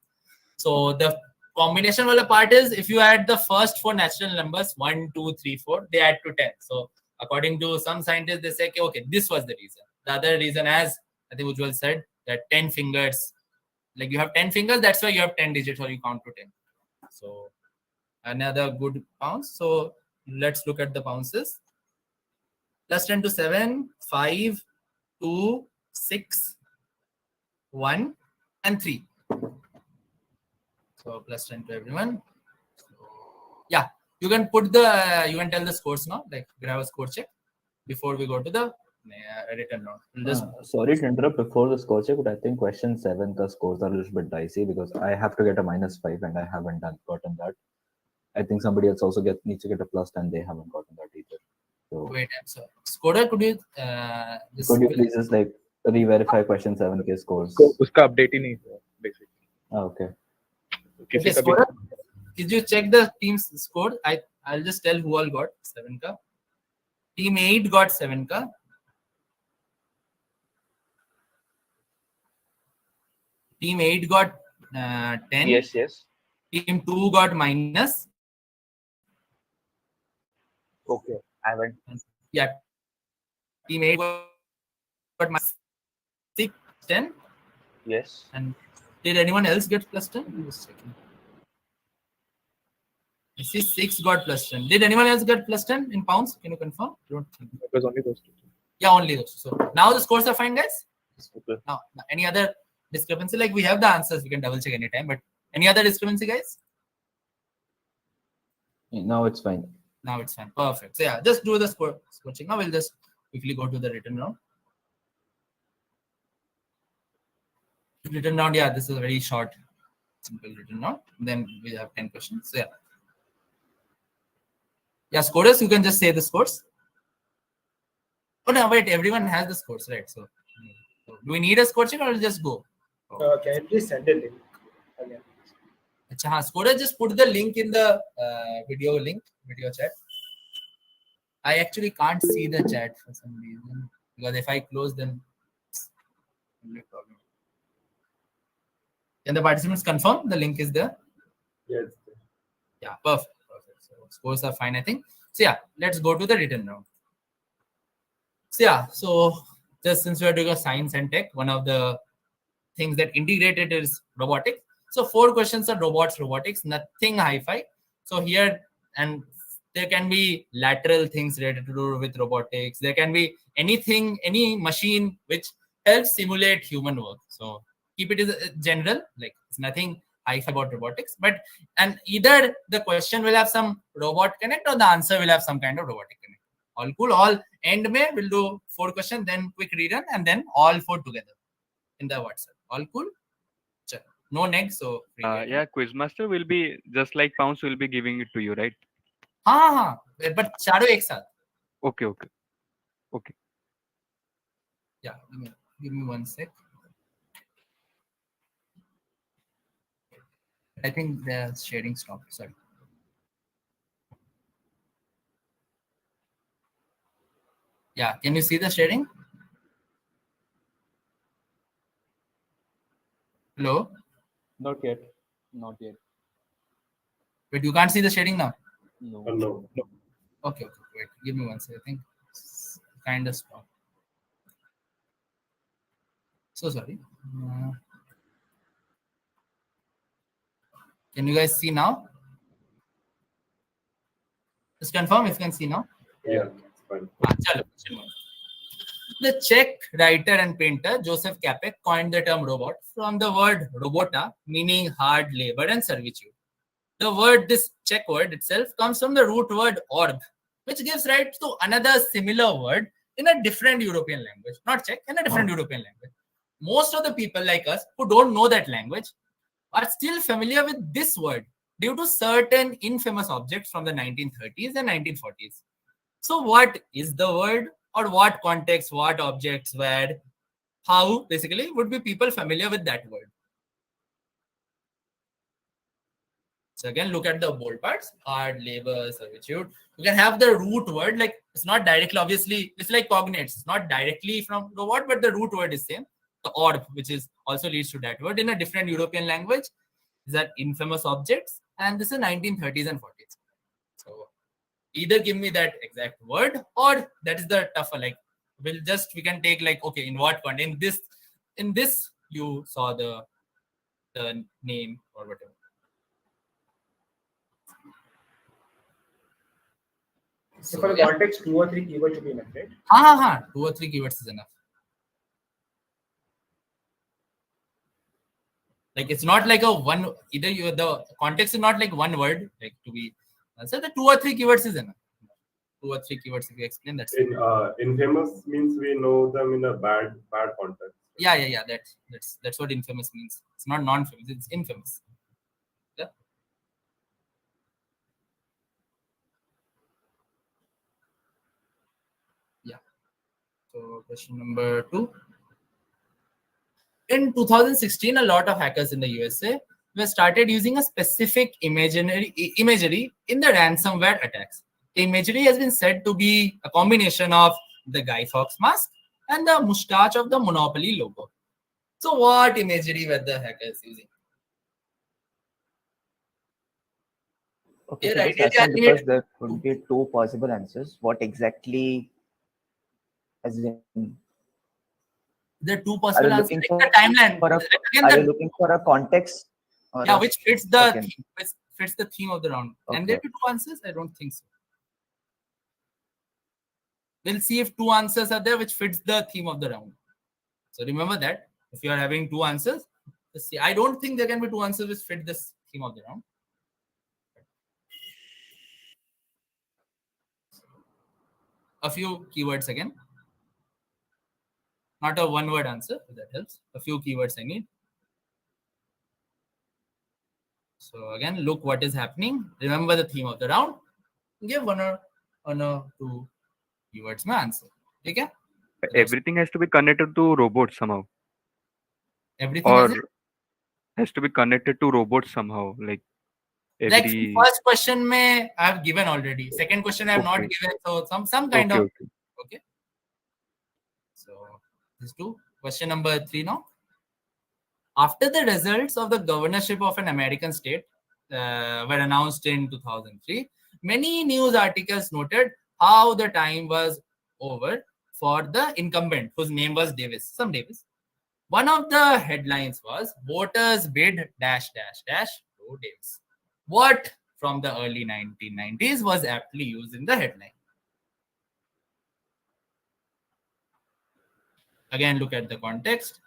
so the combination wala part is if you add the first 4 natural numbers 1, 2, 3, 4, they add to 10. So according to some scientists, they say okay, this was the reason. The other reason, as I think Ujjwal said, that 10 fingers, like you have 10 fingers, that's why you have 10 digits or you count to 10. So another good pounds. So let's look at the pounces. Plus 10 to 7, 5, 2, 6, 1, and 3. So plus 10 to everyone. So, yeah, you can put you can tell the scores now. Like we have a score check before we go to the written round. Sorry to interrupt before the score check, but I think question 7, the scores are a little bit dicey because I have to get a -5 and I haven't gotten that. I think somebody else also needs to get a +10. They haven't gotten that either. So wait, I'm sorry. Scorer, could you please just like re-verify question 7 के scores? उसका update ही नहीं हुआ basically. Okay. Okay, scorer, could you check the team's score? I'll just tell who all got 7 ka. Team 8 got 7 ka. Team 8 got 10. Yes, yes. Team 2 got minus. Okay, I haven't. Yeah. Team 8 got minus 6, 10. Yes. And did anyone else get plus 10? I'm just checking. I see 6 got plus 10. Did anyone else get plus 10 in pounds? Can you confirm? Don't think. It was only those two. Yeah, only those. So now the scores are fine, guys. Okay. Now, any other discrepancy? Like we have the answers, we can double check anytime. But any other discrepancy, guys? Now it's fine. Now it's fine. Perfect. So yeah, just do the score check. Now we'll just quickly go to the written round. Written round, yeah, this is a very short, simple written round. Then we have 10 questions. So yeah. Yeah, scorers, you can just say the scores. Oh no, wait, everyone has the scores, right? So do we need a score check or just go? Can you please send a link again? Achha, scorer, just put the link in the video chat. I actually can't see the chat for some reason because if I close, then it's a problem. Can the participants confirm the link is there? Yes. Yeah, perfect. So scores are fine, I think. So yeah, let's go to the written round. So yeah, so just since we are doing a science and tech, one of the things that integrated is robotics. So 4 questions are robotics, nothing hi-fi. So here, and there can be lateral things related to do with robotics. There can be anything, any machine which helps simulate human work. So keep it as a general, like it's nothing high about robotics, but and either the question will have some robot connect or the answer will have some kind of robotic connect. All cool. All end may we'll do 4 questions, then quick rerun, and then all 4 together in the WhatsApp. All cool. Sure. No next, so Yeah, quizmaster will be just like Pounce will be giving it to you, right? हाँ, but चारों एक साथ. Okay. Yeah, give me 1 sec. I think the sharing stopped. Sorry. Yeah, can you see the sharing? Hello? Not yet. Wait, you can't see the sharing now? No. No. Okay, wait, give me 1 sec. I think it's kind of stopped. So sorry. Can you guys see now? Just confirm if you can see now. Yeah, it's fine. Chalo, chalo. The Czech writer and painter Joseph Capek coined the term robot from the word robota, meaning hard labor and servitude. This Czech word itself comes from the root word orb, which gives rise to another similar word in a different European language, not Czech, in a different European language. Most of the people like us who don't know that language are still familiar with this word due to certain infamous objects from the 1930s and 1940s. So what is the word, or what context, what objects, where, how basically would be people familiar with that word? So again, look at the bold parts, hard labor, servitude. You can have the root word, like it's not directly, obviously, it's like cognates. It's not directly from the word, but the root word is same. The orb, which is also leads to that word in a different European language. These are infamous objects, and this is 1930s and 40s. So either give me that exact word, or that is the tougher, like we can take like, okay, in what context? In this you saw the name or whatever. So for the context, 2 or 3 keywords should be enough, right? 2 or 3 keywords is enough. Like it's not like a one, either the context is not like one word, like to be answered. The 2 or 3 keywords is enough. 2 or 3 keywords if you explain, that's Infamous means we know them in a bad context. Yeah. That's what infamous means. It's not non-famous, it's infamous. Yeah. So question number 2. In 2016, a lot of hackers in the USA were started using a specific imagery in the ransomware attacks. The imagery has been said to be a combination of the Guy Fawkes mask and the moustache of the Monopoly logo. So what imagery were the hackers using? Okay, so this question, because there could be 2 possible answers. What exactly, as in, the 2 possible answers, like for the timeline. Are you looking for a context? Or yeah, which fits the theme of the round. Okay. And there be 2 answers? I don't think so. We'll see if 2 answers are there which fits the theme of the round. So remember that if you are having 2 answers, see, I don't think there can be 2 answers which fit this theme of the round. A few keywords again. Not a 1-word answer, if that helps. A few keywords I need. So again, look what is happening. Remember the theme of the round. Give 1 or 2 keywords my answer. Okay? Everything has to be connected to robots somehow. Everything has to be connected to robots somehow. Like first question I have given already. Second question I have not given. So some kind of. Okay. So this 2. Question number 3 now. After the results of the governorship of an American state were announced in 2003, many news articles noted how the time was over for the incumbent, whose name was Davis. One of the headlines was voters bid ... to Davis. What from the early 1990s was aptly used in the headline. Again, look at the context.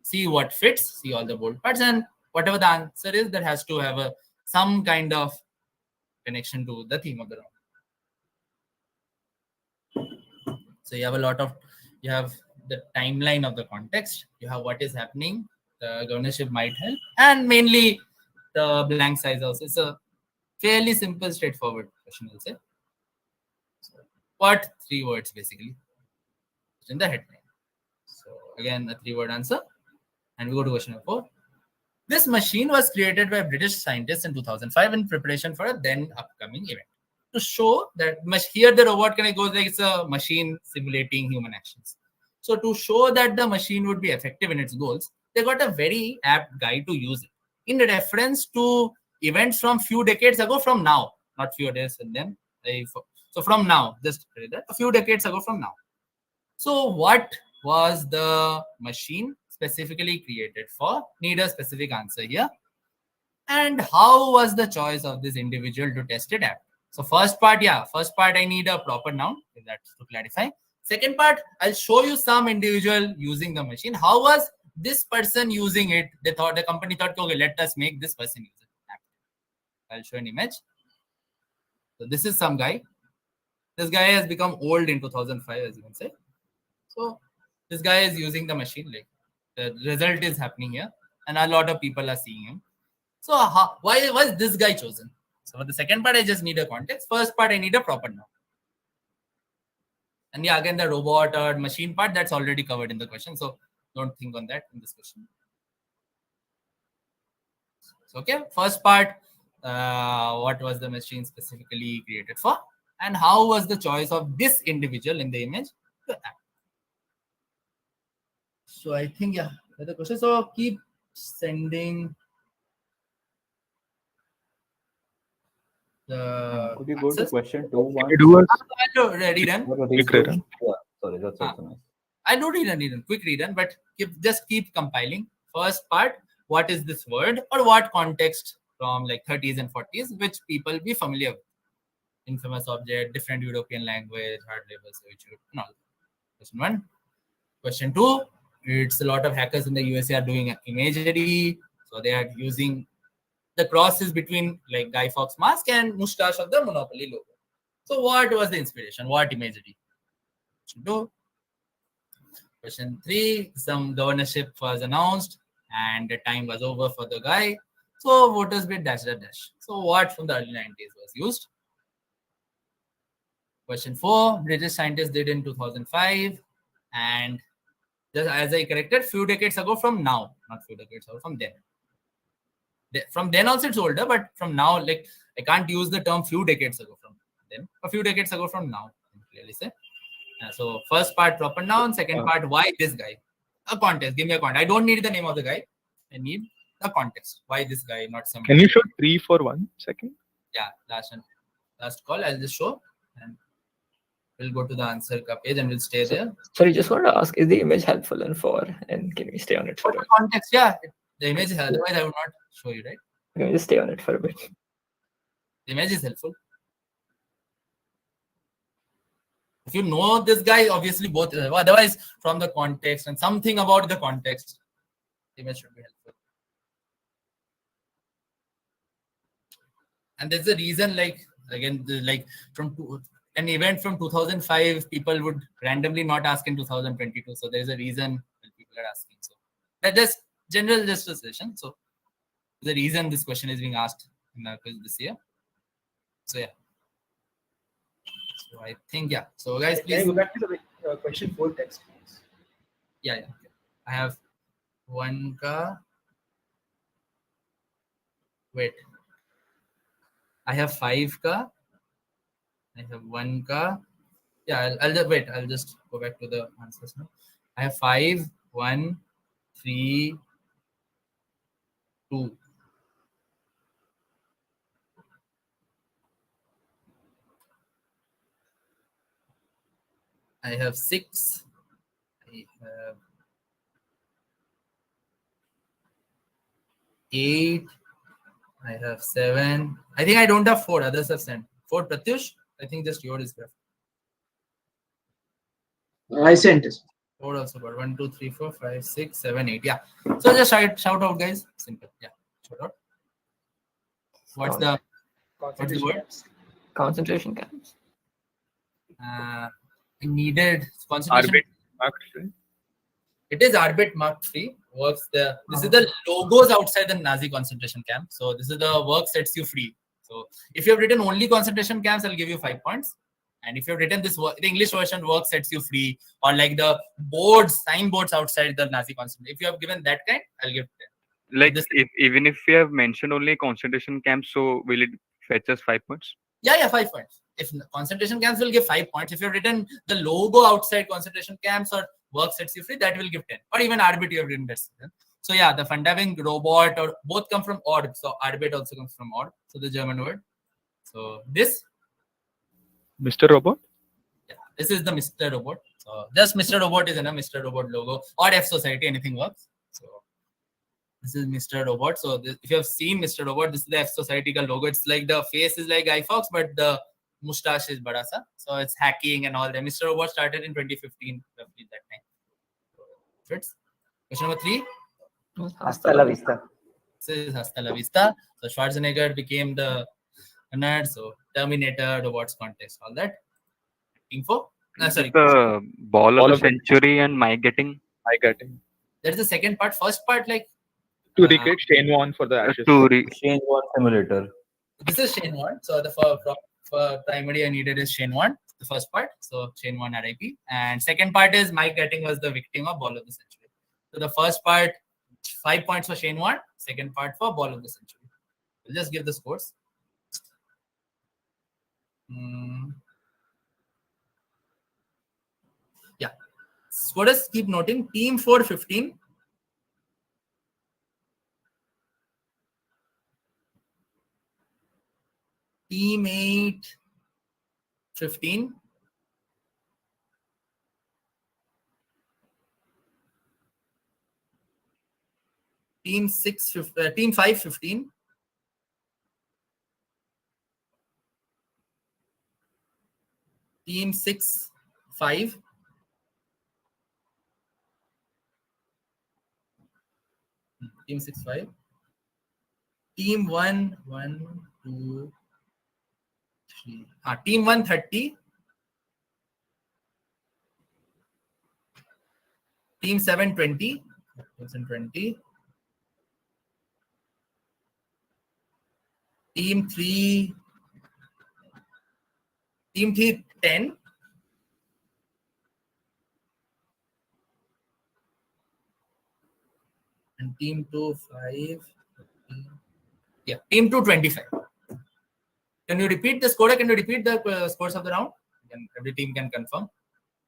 See what fits, see all the bold parts, and whatever the answer is, that has to have some kind of connection to the theme of the round. So you have you have the timeline of the context, you have what is happening, the governorship might help, and mainly the blank size also. It's a fairly simple, straightforward question, I'll say. So, what 3 words basically in the headline? So again, a 3-word answer. And we go to question number 4. This machine was created by British scientists in 2005 in preparation for a then upcoming event. To show that here the robot can go like it's a machine simulating human actions. So to show that the machine would be effective in its goals, they got a very apt guide to use it in reference to events from few decades ago from now, not few days and then. So from now, just that a few decades ago from now. So what was the machine specifically created for? Need a specific answer here. And how was the choice of this individual to test it at? So first part I need a proper noun, that's to clarify. Second part, I'll show you some individual using the machine. How was this person using it? The company thought, okay, let us make this person use it. I'll show an image. So this is some guy. This guy has become old in 2005, as you can say. So this guy is using the machine, like the result is happening here, and a lot of people are seeing him. So why was this guy chosen? So for the second part, I just need a context. First part, I need a proper noun. And again, the robot or machine part, that's already covered in the question. So don't think on that in this question. So, okay, first part, what was the machine specifically created for? And how was the choice of this individual in the image to act? So I think, the question. So keep sending the Could you go to answers. question 2 once? I'll read them. Quick rerun. Yeah, sorry, that's also nice. I'll do rerun, quick rerun, but just keep compiling. First part, what is this word or what context from like 30s and 40s, which people be familiar with? Infamous object, different European language, hard labor, and all. Question 1. Question 2, it's a lot of hackers in the USA are doing imagery. So they are using the crosses between like Guy Fawkes mask and mustache of the Monopoly logo. So what was the inspiration? What imagery? Question 2. Question 3, some governorship was announced and the time was over for the guy. So voters bid dash dash dash. So what from the early 90s was used? Question 4, British scientists did in 2005, and just as I corrected, few decades ago from now, not few decades ago, from then. From then also it's older, but from now, like I can't use the term few decades ago from then. A few decades ago from now, I can clearly say. So first part, proper noun. Second part, why this guy? A context. Give me a context. I don't need the name of the guy. I need the context. Why this guy, not some. Can you show 3 for 1 second? Yeah, last call. I'll just show, and we'll go to the answer page and we'll stay there. Sorry, just want to ask: is the image helpful and can we stay on it for a bit? Context? Yeah, the image is. Otherwise, I would not show you, right? Can we just stay on it for a bit? The image is helpful. If you know this guy, obviously both. Otherwise, from the context and something about the context, the image should be helpful. And there's a reason, like again, like an event from 2005, people would randomly not ask in 2022. So there's a reason that people are asking. So that's just general justification. So the reason this question is being asked in the quiz this year. So yeah. So I think So guys, please. Can you go back to the question 4 text, please? Yeah. Okay. I have 1 ka. Wait. I have 5 ka. I have 1 ka. Yeah, I'll just wait. I'll just go back to the answers now. I have 5, 1, 3, 2. I have 6. I have 8. I have 7. I think I don't have 4. Others have sent 4. Pratyush, I think just yours is left. I sent it. 4 also got 1, 2, 3, 4, 5, 6, 7, 8. Yeah. So just shout out, guys. Simple. Yeah. Shout out. What's the Concentration word? camps. Concentration camps. I needed concentration. Arbit Mark III. It is Arbit Mark III. Works the. This is the logos outside the Nazi concentration camp. So this is the work sets you free. So if you have written only concentration camps, I'll give you 5 points. And if you have written this, the English version work sets you free, or like the boards, signboards outside the Nazi concentration. If you have given that kind, I'll give 10. Like This- even if we have mentioned only concentration camps, so will it fetch us 5 points? Yeah, 5 points. If concentration camps will give 5 points. If you have written the logo outside concentration camps or work sets you free, that will give 10. Or even Arbit you have written that. So yeah, the Fundaving robot or both come from Ord. So Arbit also comes from Ord. So the German word. So this, Mr. Robot? yeah, this is the Mr. Robot. So just Mr. Robot is in a Mr. Robot logo or F Society, anything works. So this is Mr. Robot. So this, if you have seen Mr. Robot, this is the F Society ka logo. It's like the face is like Guy Fawkes, but the mustache is bada sa. So it's hacking and all that. Mr. Robot started in 2015, roughly that time. Fits. Question number 3. Hasta la vista. This is Hasta la Vista. So Schwarzenegger became the nerd. So Terminator, robots context, all that. Info. Sorry. The ball of the century and my getting. There's the second part. First part, like To recreate Shane Warne for the Ashes. Shane Warne simulator. this is Shane Warne. So the for primary I needed is Shane Warne, the first part. So Shane Warne RIP. And second part is Mike Getting was the victim of ball of the century. So the first part, 5 points for Shane Warne. Second part for ball of the century. We'll just give the scores. Yeah. Scorers keep noting. Team 4 15. Team 8 15. Team 5 15. Team 6 5. Team 6 5. Team 1 1 2 3. Team 1 30. Team 7 20. 2020. Team 3 10. And team 2 5. Yeah, team 2 25. Can you repeat the score? Can you repeat the scores of the round? Then every team can confirm.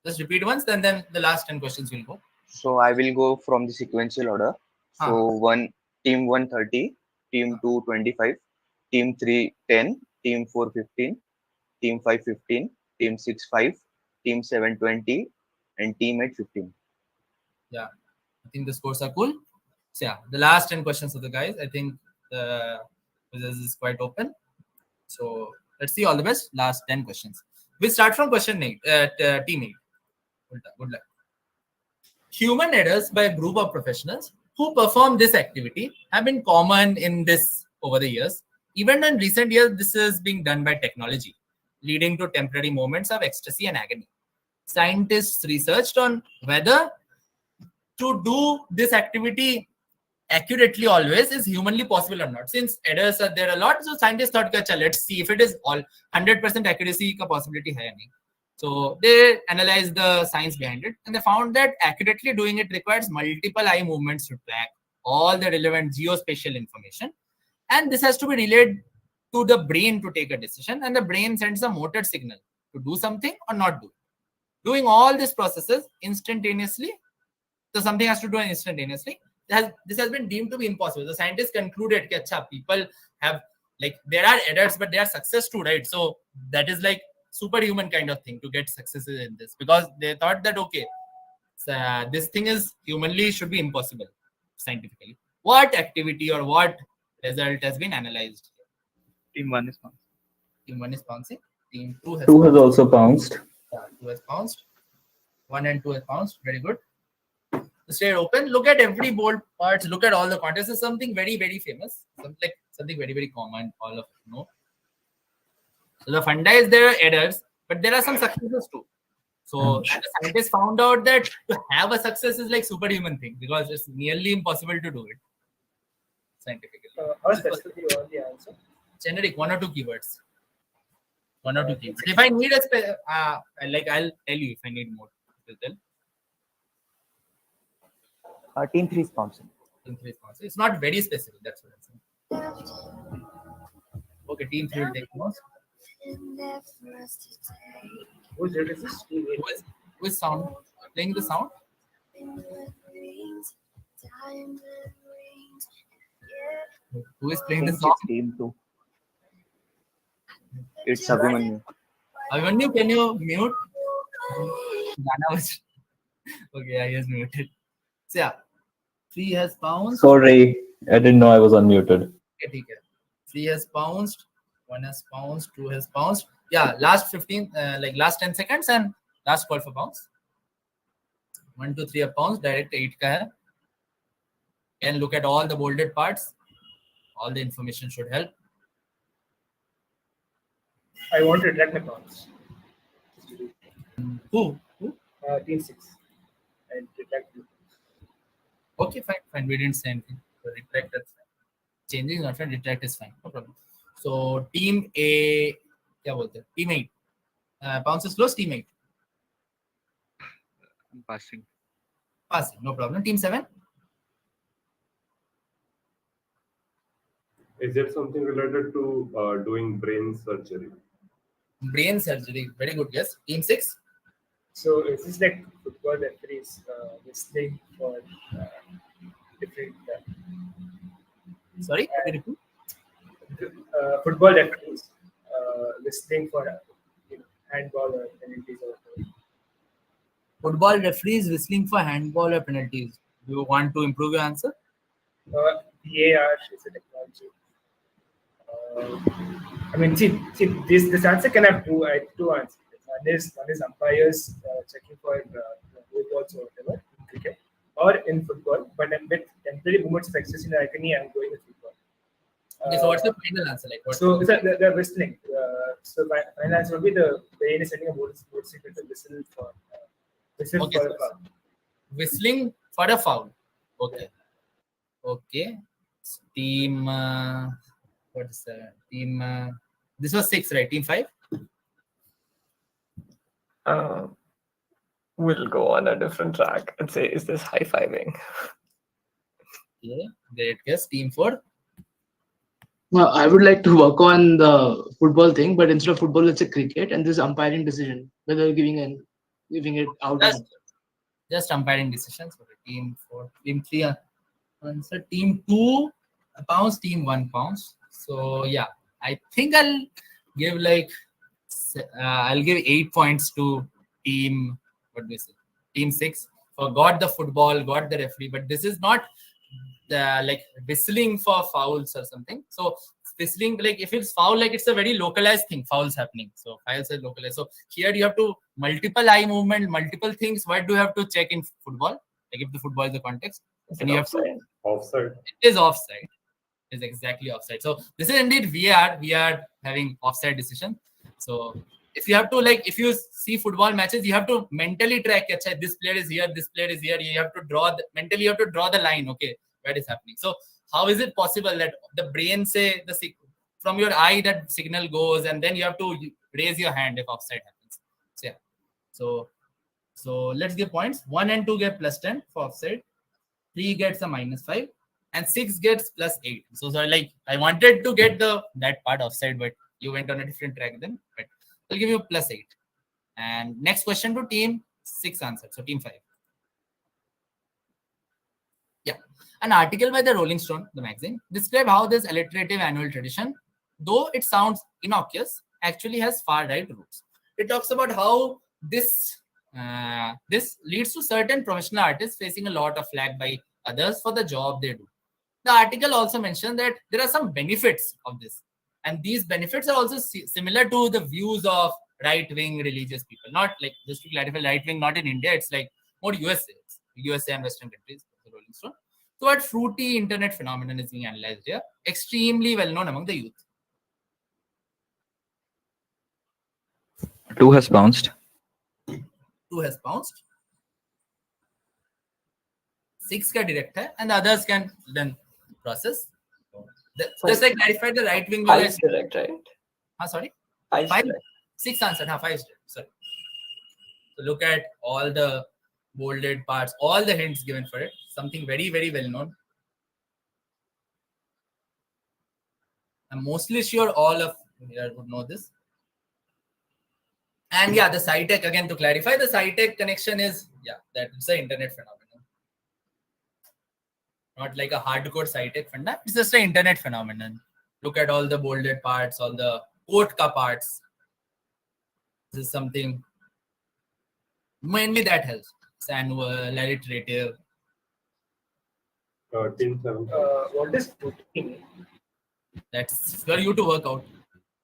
Just repeat once, then the last 10 questions will go. So I will go from the sequential order. So team 1 30, team 2 25, team 3 10, team 4 15, team 5 15, team 6 5, team 7 20, and team 8 15. Yeah, I think the scores are cool. So yeah, the last 10 questions of the guys, I think the quiz is quite open. So let's see, all the best. Last 10 questions. We'll start from question 8, team 8. Good luck. Human errors by a group of professionals who perform this activity have been common in this over the years. Even in recent years, this is being done by technology, leading to temporary moments of ecstasy and agony. Scientists researched on whether to do this activity accurately always is humanly possible or not. Since errors are there a lot, so scientists thought, let's see if it is all 100% accuracy ka possibility hai ya nahi. So they analyzed the science behind it, and they found that accurately doing it requires multiple eye movements to track all the relevant geospatial information, and this has to be relayed to the brain to take a decision, and the brain sends a motor signal to do something or not do it. Doing all these processes instantaneously, so something has to do it instantaneously. This has been deemed to be impossible. The scientists concluded that people have, like, there are errors, but they are success too, right? So that is like superhuman kind of thing to get successes in this, because they thought that, okay, this thing is humanly should be impossible scientifically. What activity or what result has been analyzed. Team 1 is bounced. Team 1 is bouncing. Team 2 has 2 has also bounced. Yeah, 2 has bounced. 1 and 2 has bounced. Very good. Stay open. Look at every bold parts. Look at all the contests. This is something very, very famous. Something very, very common. All of you know. So the funda is there are errors, but there are some successes too. So and the scientists found out that to have a success is like superhuman thing because it's nearly impossible to do it scientifically. How specific you want the answer? Generic, 1 or 2 keywords. 1 or 2 keywords. If I need I'll tell you if I need more. Team 3 is bouncing. Team 3 is bouncing. It's not very specific. That's what I'm saying. Okay, team 3 will take most. Who's this? Who is sound? Playing the sound? Who is playing the song? Team 2. It's Abhimanyu. Abhimanyu, can you mute? Gana was okay. I is muted. So yeah, 3 has bounced. Sorry, I didn't know I was unmuted. Okay, 3 has bounced. 1 has bounced. 2 has bounced. Yeah, last 15, last 10 seconds and last call for bounce. 1, 2, 3 have bounced. Direct 8 ka hai. And look at all the bolded parts. All the information should help. I want to retract my bounce. Who? Team 6. And retract you. Okay, fine. We didn't say anything. So retract, that's fine. Changing is not fine. Retract is fine. No problem. So team A, क्या बोलते हैं? Team 8. Bounce is close. Team 8. I'm passing. Passing, no problem. Team 7. Is it something related to doing brain surgery? Brain surgery. Very good guess. Team 6. So is this like football referees listening for different? Sorry. Football referees listening for handball or penalties or whatever. Football referees whistling for handball or penalties. Do you want to improve your answer? VAR is a technology. I mean, see, this answer can have two answers. One is umpires checking for goal balls or whatever in cricket or in football. But with temporary movements of excess in agony, I'm going with football. Okay, so what's the final answer like? The whistling. So my final answer would be the brain is sending a motor signal to whistle for Okay, for a foul. Whistling for a foul. Okay. Team. What is that? Team. This was 6, right? Team 5. We'll go on a different track and say, is this high-fiving? Okay. Great guess. Team 4. Now, I would like to work on the football thing, but instead of football, it's a cricket, and this umpiring decision, whether giving it out. Just umpiring decisions. Okay. Team 4. Team 3. Answer. Team 2. Pounds. Team 1 pounds. So yeah, I think I'll give I'll give 8 points to team. What do we say? Team 6 for got the football, got the referee, but this is not like whistling for fouls or something. So whistling, like if it's foul, like it's a very localized thing. Fouls happening. So fouls are localized. So here you have to multiple eye movement, multiple things. What do you have to check in football? Like if the football is the context, and you have to offside. It is offside. Is exactly offside. So this is indeed VAR. We are having offside decision. So if you have to if you see football matches, you have to mentally track. This player is here. This player is here. You have to draw mentally. You have to draw the line. Okay, where is happening. So how is it possible that the brain say from your eye that signal goes, and then you have to raise your hand if offside happens. So yeah. So let's give points. 1 and 2 get +10 for offside. 3 gets a -5. And 6 gets +8. So sorry, I wanted to get that part offside, but you went on a different track then. But I'll give you +8. And next question to team 6 answer. So team 5. Yeah. An article by the Rolling Stone, the magazine, describe how this alliterative annual tradition, though it sounds innocuous, actually has far right roots. It talks about how this leads to certain professional artists facing a lot of flack by others for the job they do. The article also mentioned that there are some benefits of this. And these benefits are also similar to the views of right-wing religious people. Not like, just to clarify, right-wing, not in India, it's like more USA. It's USA and Western countries, the Rolling Stone. So what fruity internet phenomenon is being analyzed here, extremely well known among the youth. 2 has bounced. 2 has bounced. 6 का direct है, and the others can then process. Just like clarified, the right wing. 5 is direct, right? Sorry? 5 is 5? direct. 6 answered. 5 is direct. Sorry. So look at all the bolded parts, all the hints given for it. Something very, very well known. I'm mostly sure all of you would know this. And yeah, the Sci-tech, again to clarify, the Sci-tech connection is, that's an internet phenomenon. Not like a hardcore Sci-tech phenomenon, it's just an internet phenomenon. Look at all the bolded parts, all the quote ka parts. This is something, mainly that helps. It's annual, alliterative. Team 7. What is Putin? That's for you to work out.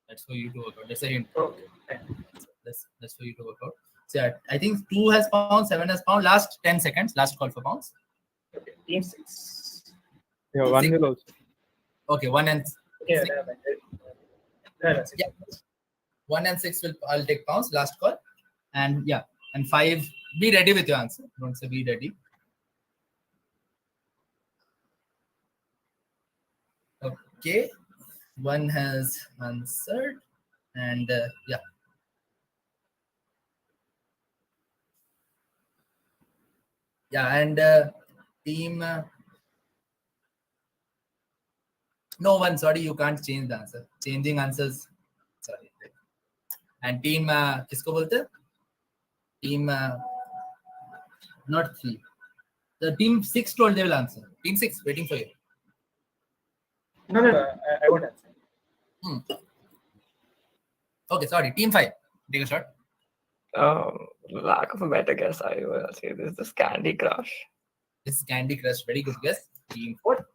That's for you to work out. That's a hint. Okay. That's for you to work out. So yeah, I think 2 has pounds, 7 has pounds. Last 10 seconds. Last call for pounds. Okay. Team 6. Yeah, 1 will also. Okay, 1 and Yeah, 6. Yeah. 1 and 6 I'll take pounds. Last call. And yeah, and 5. Be ready with your answer. Don't say be ready. Okay. 1 has answered. And yeah. Yeah, and team. No one, sorry, you can't change the answer. Changing answers. Sorry. And team, kisko bolte? Team, not 3. The team 6 told they will answer. Team 6, waiting for you. No, I won't answer. Okay, sorry. Team 5, take a shot. Lack of a better guess, I will say this is Candy Crush. This is Candy Crush. Very good guess. Team 4.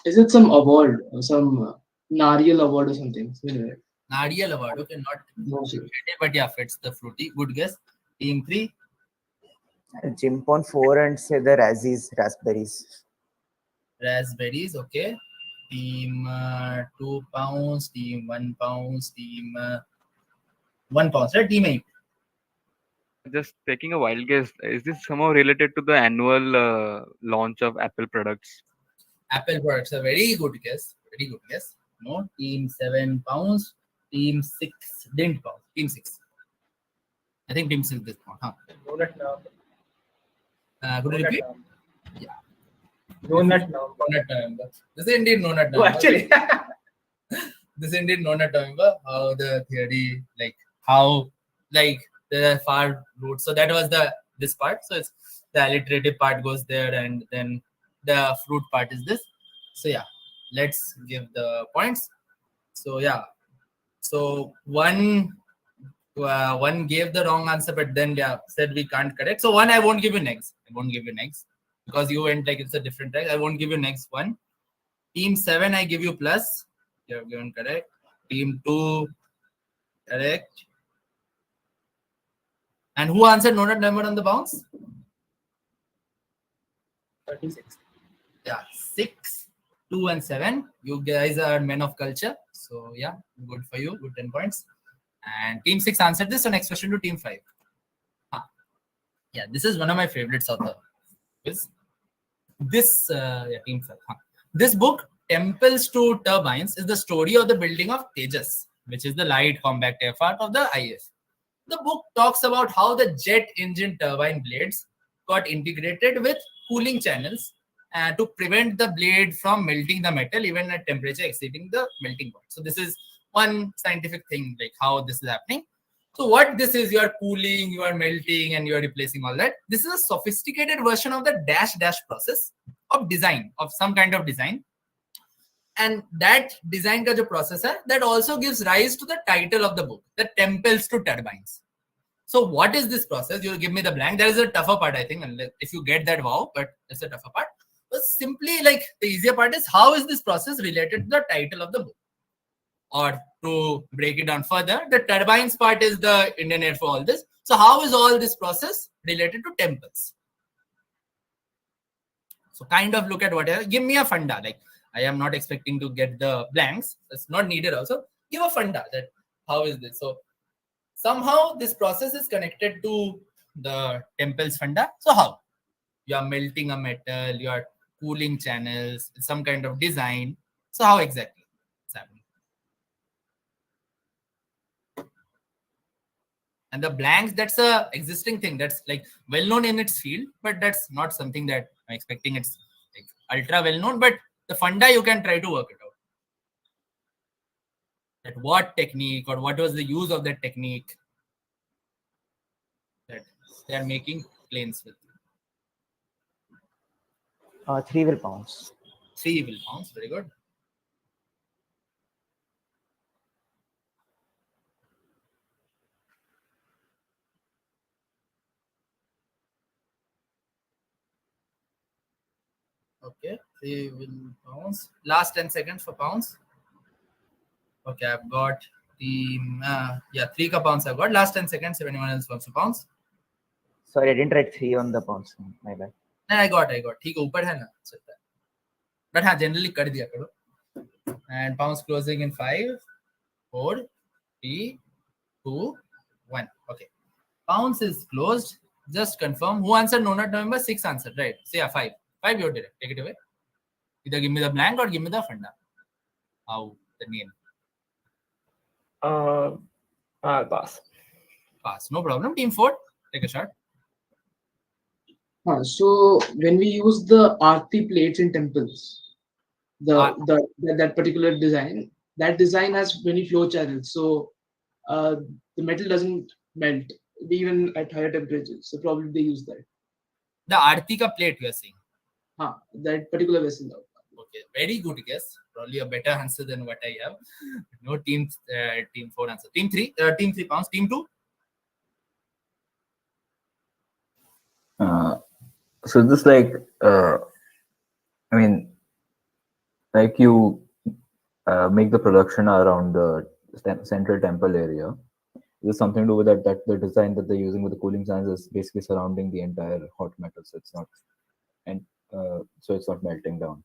Is it some award, some Nariel award or something? Nadial award. Okay, not but yeah, fits the fruity. Good guess. Team 3. Jump on 4 and say the raspberries. Raspberries, okay. Team 2 pounds. Team 1 pounds. Team 1 pounds, right? Team 8. Just taking a wild guess, is this somehow related to the annual launch of Apple products? Apple products, a very good guess. Very good guess. No, team 7 pounds. Team 6 didn't pound. Team 6. I think team 6 this pound. Huh? Donut now. Could you repeat? Yeah. Donut now. Donut November. This is indeed Donut November. Oh, actually. This is indeed Donut November. How the theory, how the far root. So that was this part. So it's the alliterative part goes there, and then the fruit part is this. So yeah, let's give the points. So yeah, so one gave the wrong answer, but then said we can't correct. So 1 I won't give you next. I won't give you next because you went it's a different track. I won't give you next 1. Team 7 I give you plus. You have given correct. Team 2 correct. And who answered no number on the bounce? 36. Yeah, 6, 2, and 7. You guys are men of culture. So yeah, good for you. Good 10 points. And team 6 answered this. So next question to team 5. Yeah, this is one of my favorites of the quiz. This team 5. This book, Temples to Turbines, is the story of the building of Tejas, which is the light compact aircraft of the IF. The book talks about how the jet engine turbine blades got integrated with cooling channels to prevent the blade from melting the metal even at temperature exceeding the melting point. So this is one scientific thing, how this is happening. So what this is, you are cooling, you are melting, and you are replacing all that. This is a sophisticated version of the dash process of design, of some kind of design. And that design ka jo process hai, that also gives rise to the title of the book, the Temples to Turbines. So what is this process? You give me the blank. That is a tougher part, I think, if you get that wow, but it's a tougher part. The simply, like, the easier part is how is this process related to the title of the book? Or to break it down further, the turbines part is the Indian name for all this. So how is all this process related to temples? So kind of look at whatever. Give me a funda. Like, I am not expecting to get the blanks. That's not needed also. Give a funda that how is this? So somehow this process is connected to the temple's funda. So how? You are melting a metal, you are cooling channels, some kind of design. So how exactly it's happening? And the blanks, that's a existing thing that's like well known in its field, but that's not something that I'm expecting it's like ultra well known. But the funda, you can try to work it out. That what technique or what was the use of that technique that they are making planes with. 3 will pounds. 3 will pounds, very good. Okay, 3 will pounds. Last 10 seconds for pounds. Okay, I've got team. 3 ka pounds I've got. Last 10 seconds if anyone else wants to pounds. Sorry, I didn't write 3 on the pounds. My bad. I got. ठीक है ऊपर है ना चलता है. But हाँ generally कर दिया करो. And pounds closing in 5, 4, 3, 2, 1. Okay. Pounds is closed. Just confirm. Who answered no not November? 6 answered, right? So yeah, 5. 5 you did it. Take it away. Either give me the blank or give me the funda. How the name? Pass. Pass. No problem. Team 4. Take a shot. So when we use the Aarti plates in temples, that particular design, that design has many flow channels. So the metal doesn't melt even at higher temperatures. So probably they use that. The Aarti ka plate you are saying. That particular vessel. Okay, very good guess. Probably a better answer than what I have. No team 4 answer. Team 3 pounds. Team 2. So this like I mean, like you make the production around the central temple area. There's something to do with that the design that they're using with the cooling fans is basically surrounding the entire hot metal, so it's not so it's not melting down.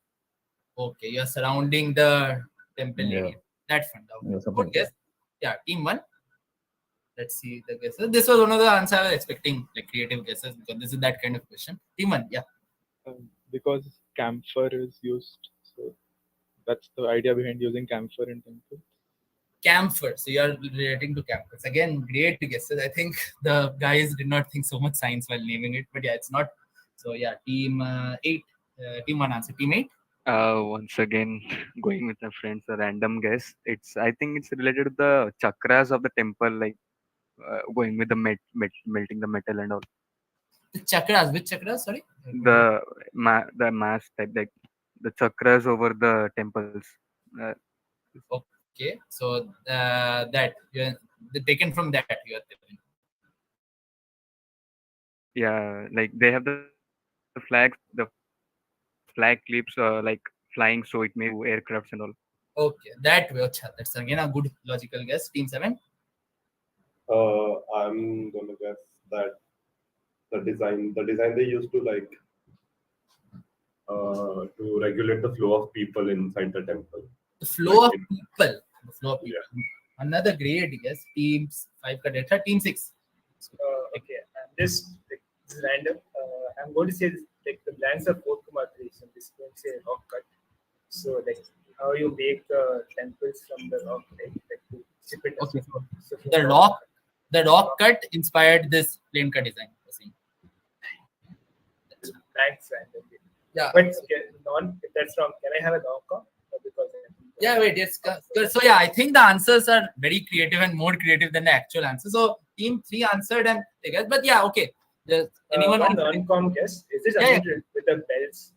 Okay, you're surrounding the temple area. That fun. Good guess. Yeah, team 1. Let's see the guesses. This was one of the answers I was expecting, like creative guesses, because this is that kind of question. Team 1, yeah. Because camphor is used, so that's the idea behind using camphor in temple. Camphor. So you are relating to camphors. Again, great guesses. I think the guys did not think so much science while naming it, but yeah, it's not. So yeah, team 8. Team 1 answer. Team 8. Once again, going with my friends, a random guess. I think it's related to the chakras of the temple, like going with the melting the metal and all. The chakras. Which chakras? Sorry. The mass type, like the chakras over the temples. Okay, so that you're taken from that you are telling. Yeah, like they have the flags, the flag clips like flying, so it may aircrafts and all. Okay, that way. That's again a good logical guess. Team 7. I'm gonna guess that the design they used to like to regulate the flow of people inside the temple. The flow of people. The flow of people. Yeah. Another great guess. Teams 5 ka data. Team 6. Okay, and this is random. I'm going to say this, like the blanks are 4,3. So this is going to say rock cut. So like how you make the temples from the rock, like to chip it. Okay. So the rock cut inspired this plane cut design. Blanks random. Yeah. But if that's wrong, can I have a knock-off? Yeah, wait, yes. So yeah, I think the answers are very creative and more creative than the actual answer. So team 3 answered and they guess, but yeah, okay. Anyone on non-com guess? Is this with the bells?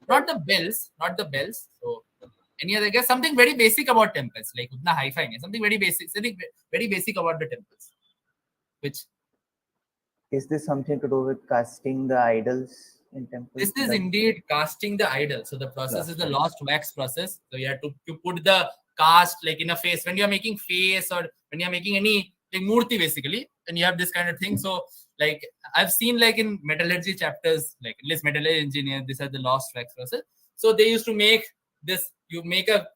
Not the bells. So any other guess? Something very basic about temples, like utna hi-fi nahi. Something very basic about the temples. Which is this something to do with casting the idols in temples. This is indeed casting the idol. So the process is the lost wax process. So you have to put the cast like in a face. When you're making face or when you're making any like murti basically, and you have this kind of thing. So like I've seen like in metallurgy chapters, like at least metallurgy engineer, this is the lost wax process. So they used to make this, you make a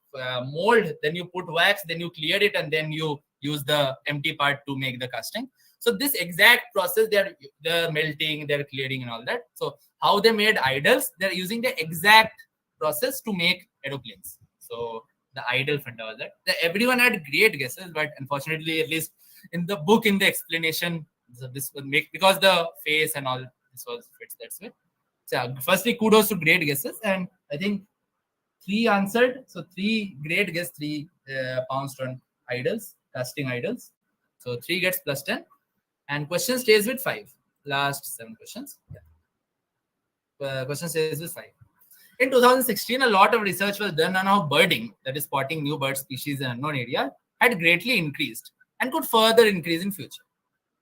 mold, then you put wax, then you clear it, and then you use the empty part to make the casting. So this exact process, they're melting, they're clearing and all that. So how they made idols, they're using the exact process to make aeroplanes. So the idol funda was that. Everyone had great guesses, but unfortunately, at least in the book, in the explanation, so this would make, because the face and all this was fits that way. So yeah, firstly, kudos to great guesses, and I think 3 answered. So 3 great guess, 3 pounced on idols, casting idols. So 3 gets plus 10, and question stays with 5. Last 7 questions. Yeah. Question stays with 5. In 2016, a lot of research was done on how birding, that is spotting new bird species in unknown area, had greatly increased and could further increase in future.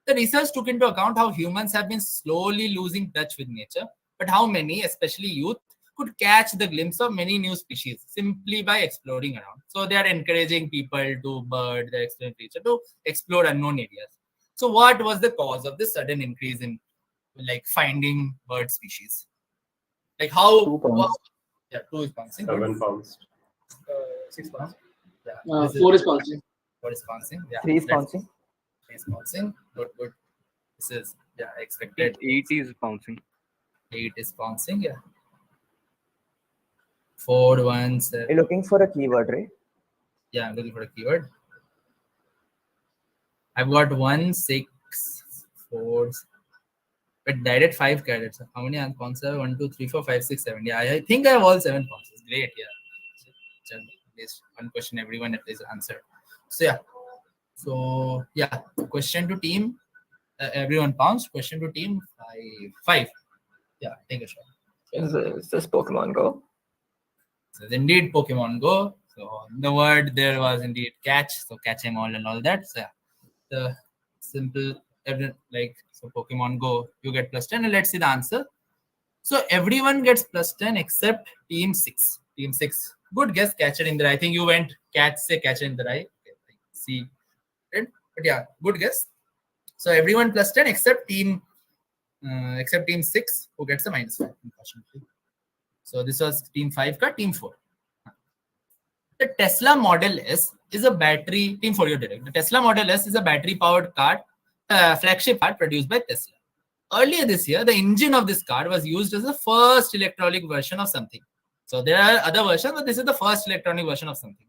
The research took into account how humans have been slowly losing touch with nature, but how many, especially youth, could catch the glimpse of many new species simply by exploring around. So they are encouraging people to bird, they're exploring nature, to explore unknown areas. So what was the cause of this sudden increase in like finding bird species? Like how? 2 pounds. Yeah, 2 is pouncing. 7 pounds. 6 pounds. Yeah, 4 is pouncing. 4 is pouncing. Yeah, 3 is pouncing. 3 is pouncing. Good, good. This is expected. 8 is bouncing. 8 is pouncing. Yeah. 4, 1, 7. You're looking for a keyword, right? Yeah, I'm looking for a keyword. I've got 1, 6, 4. But direct 5 cadets. How many pounces? 1, 2, 3, 4, 5, 6, 7. Yeah, I think I have all 7 pounces. Great. Yeah. So, at least one question everyone at least answered. So yeah. So yeah. Question to team. Everyone pounced. Question to team 5. Yeah. Take a shot. Is this Pokemon Go? So it's indeed Pokemon Go. So the word there was indeed catch. So catch them all and all that. So yeah. The simple. Like so Pokemon Go, you get plus 10, and let's see the answer. So everyone gets plus 10 except team 6. Team 6, good guess, catcher in the eye. I think you went say catcher in the eye. Okay, see, but yeah, good guess. So everyone plus 10 except team 6, who gets a minus 5, unfortunately. So this was team 5 ka team 4. The Tesla Model S is a battery, team 4 you did it. The Tesla Model S is a battery powered car, flagship car produced by Tesla. Earlier this year, the engine of this car was used as the first electronic version of something. So there are other versions, but this is the first electronic version of something.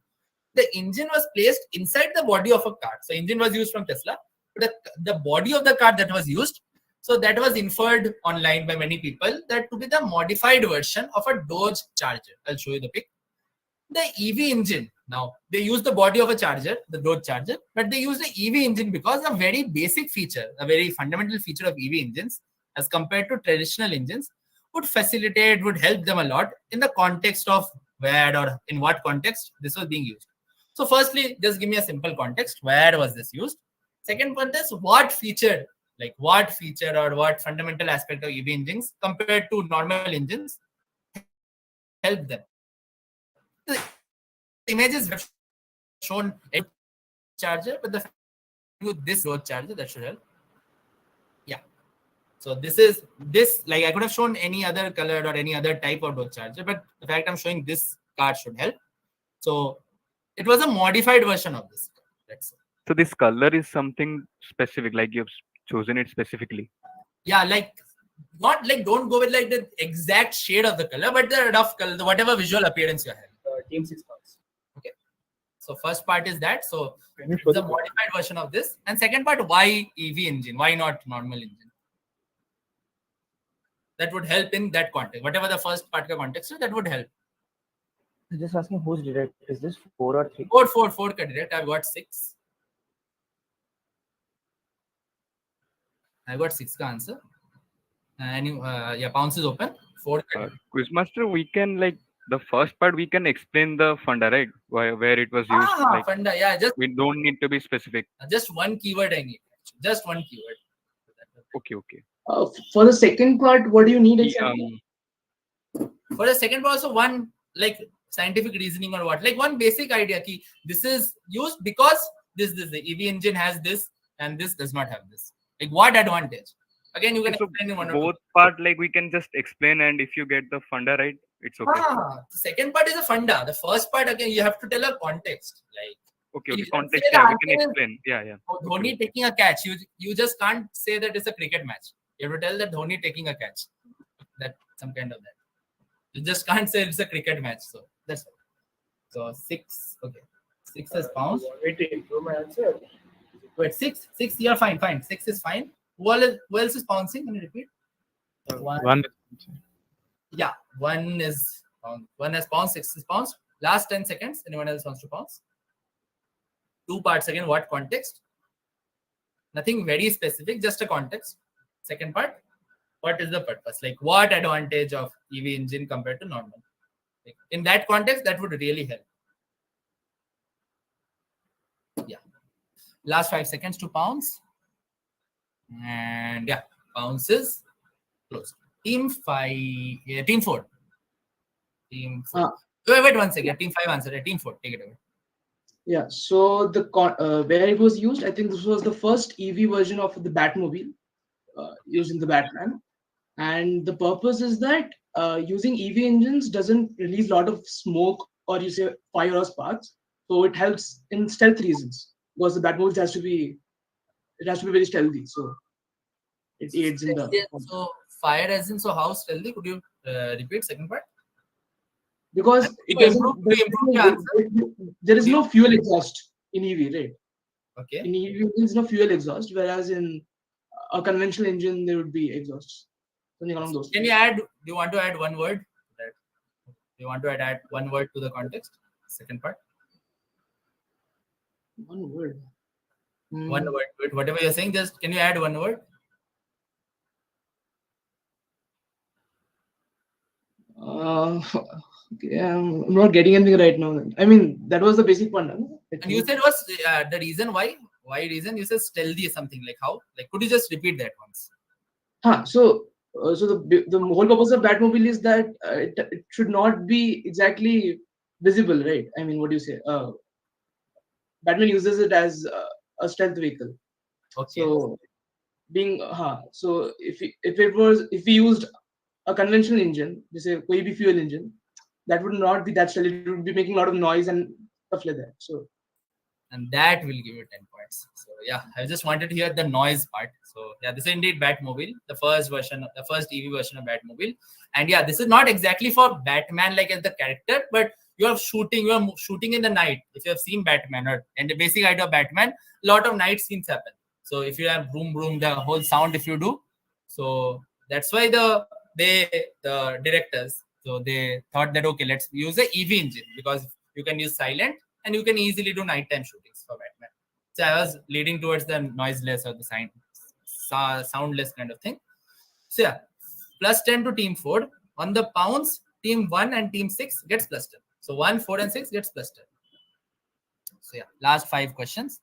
The engine was placed inside the body of a car. So engine was used from Tesla, but the body of the car that was used, so that was inferred online by many people that to be the modified version of a Dodge Charger. I'll show you the pic. The EV engine, now they use the body of a charger, the Dodge Charger, but they use the EV engine because a very basic feature, a very fundamental feature of EV engines as compared to traditional engines would help them a lot in the context of where or in what context this was being used. So firstly, just give me a simple context. Where was this used? Second point is what feature or what fundamental aspect of EV engines compared to normal engines help them. The images have shown a charger, but with this Dodge Charger, that should help. Yeah. So this like I could have shown any other color or any other type of Dodge Charger, but the fact I'm showing this card should help. So it was a modified version of this. Let's say. So this color is something specific, like you've chosen it specifically. Yeah, like not like don't go with like the exact shade of the color, but the rough color, whatever visual appearance you have. Team 6 pounds. Okay. So first part is that. So it's a modified version of this. And second part, why EV engine? Why not normal engine? That would help in that context. Whatever the first part of context is, that would help. I'm just asking who's direct. Is this 4 or 3? 4 direct. I've got 6. I've got 6 ka answer. And yeah, pounce is open. 4 Quizmaster, we can like the first part we can explain the funda, right? Where it was used. Like, funda, yeah. Just we don't need to be specific. Just one keyword I need. Just one keyword. Okay. For the second part, what do you need The, exactly? For the second part, also one like scientific reasoning or what, like one basic idea ki this is used because this the EV engine has this and this does not have this. Like what advantage? Again, you can so explain in one or both two. part like we can just explain, and if you get the funda right, it's okay. The second part is a funda. The first part again you have to tell a context. Like Okay, you can context, say the yeah, we can answer is explain. Yeah. Dhoni taking a catch. You just can't say that it's a cricket match. You have to tell that Dhoni taking a catch. That some kind of that. You just can't say it's a cricket match. So that's all. So 6. Okay. 6 is pounds. You want me to improve my answer? Wait, 6. You're fine. 6 is fine. Who else is pouncing? Can you repeat? One. Yeah, 1 is pound. 1 has pounds. 6 is pounds. Last 10 seconds. Anyone else wants to pounce? 2 parts again. What context? Nothing very specific. Just a context. Second part. What is the purpose? Like what advantage of EV engine compared to normal? Like, in that context, that would really help. Yeah. Last 5 seconds to pounce. And yeah, pounce is closed. Team 5. Yeah, team 4. Team 4. Wait 1 second. Team 5 answered. Team 4. Take it away. Yeah. So where it was used, I think this was the first EV version of the Batmobile used in the Batman. And the purpose is that using EV engines doesn't release a lot of smoke or you say fire or sparks. So it helps in stealth reasons because the Batmobile has to be very stealthy. So it aids in the. So fire as in, so how stealthy? Could you repeat second part? Because there is no fuel exhaust in EV, right? Okay. In EV, there is no fuel exhaust, whereas in a conventional engine there would be exhaust. Something along those. Can you add? Do you want to add one word? Do you want to add one word to the context? Second part. One word. One word. Whatever you're saying, just can you add one word? Okay, I'm not getting anything right now. I mean, that was the basic one. And you said was the reason why? Why reason? You said stealthy or something like how? Like could you just repeat that once? So the whole purpose of Batmobile is that it should not be exactly visible, right? I mean, what do you say? Batman uses it as a stealth vehicle. Okay. So so if we used a conventional engine, they say कोई भी fuel engine, that would not be that stealthy. It would be making a lot of noise and stuff like that. So. And that will give you 10 points. So yeah, I just wanted to hear the noise part. So yeah, this is indeed Batmobile, the first EV version of Batmobile. And yeah, this is not exactly for Batman like as the character, but you are shooting in the night. If you have seen Batman, and the basic idea of Batman, a lot of night scenes happen. So if you have boom boom, the whole sound if you do, so that's why the directors, so they thought that okay, let's use a EV engine because you can use silent and you can easily do nighttime shootings for Batman. So I was leading towards the noiseless or the soundless kind of thing. So yeah, plus 10 to team 4. On the pounds, team 1 and team 6 gets plus 10. So 1, 4 and 6 gets plus 10. So yeah, last 5 questions.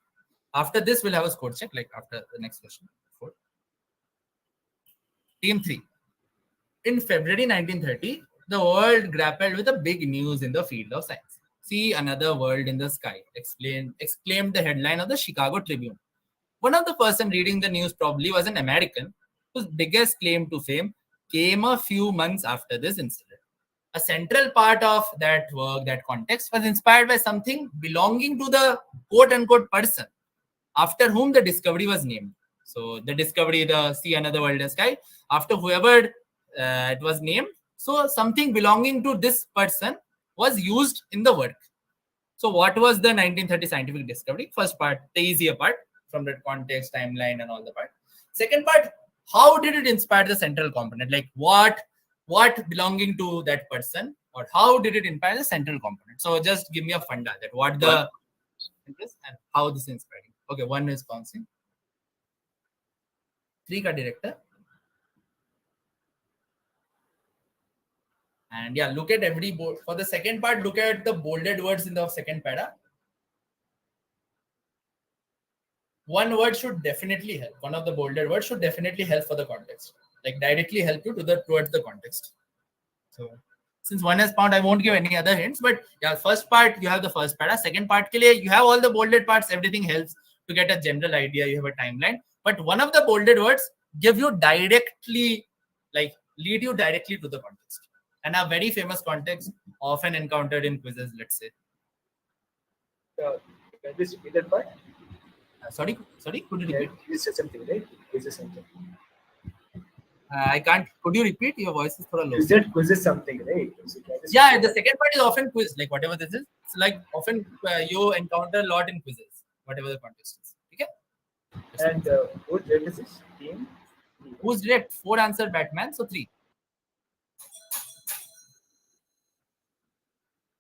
After this, we'll have a score check, like after the next question. 4. Team 3. In February 1930, the world grappled with a big news in the field of science. See another world in the sky, exclaimed the headline of the Chicago Tribune. One of the person reading the news probably was an American whose biggest claim to fame came a few months after this incident. A central part of that work, that context, was inspired by something belonging to the quote-unquote person after whom the discovery was named. So the discovery, the see another world in the sky, after whoever it was named, so something belonging to this person was used in the work. So what was the 1930 scientific discovery? First part, the easier part from the context, timeline and all the part. Second part, how did it inspire the central component? Like what belonging to that person, or how did it inspire the central component? So just give me a funda that what the interest and how this is inspiring. Okay, 1 is bouncing. 3 ka director. And yeah, look at every board. For the second part, look at the bolded words in the second para. one word should definitely help. One of the bolded words should definitely help for the context, like directly help you towards the context. So since one has found, I won't give any other hints, but yeah, first part you have the first para. Second part ke liye, you have all the bolded parts. Everything helps to get a general idea. You have a timeline, but one of the bolded words give you directly, like lead you directly to the context, and a very famous context often encountered in quizzes. Let's say. Can this repeat that part? Sorry, could you repeat? You said something, right? Quiz is something. I can't. Could you repeat? Your voice is thoda low. You said quiz is something, right? So can I just Yeah, repeat the that? second part is often quiz, like whatever this is. It's like often you encounter a lot in quizzes, whatever the context is. Okay. And who did this? Team? Who's direct? 4 answer Batman, so 3.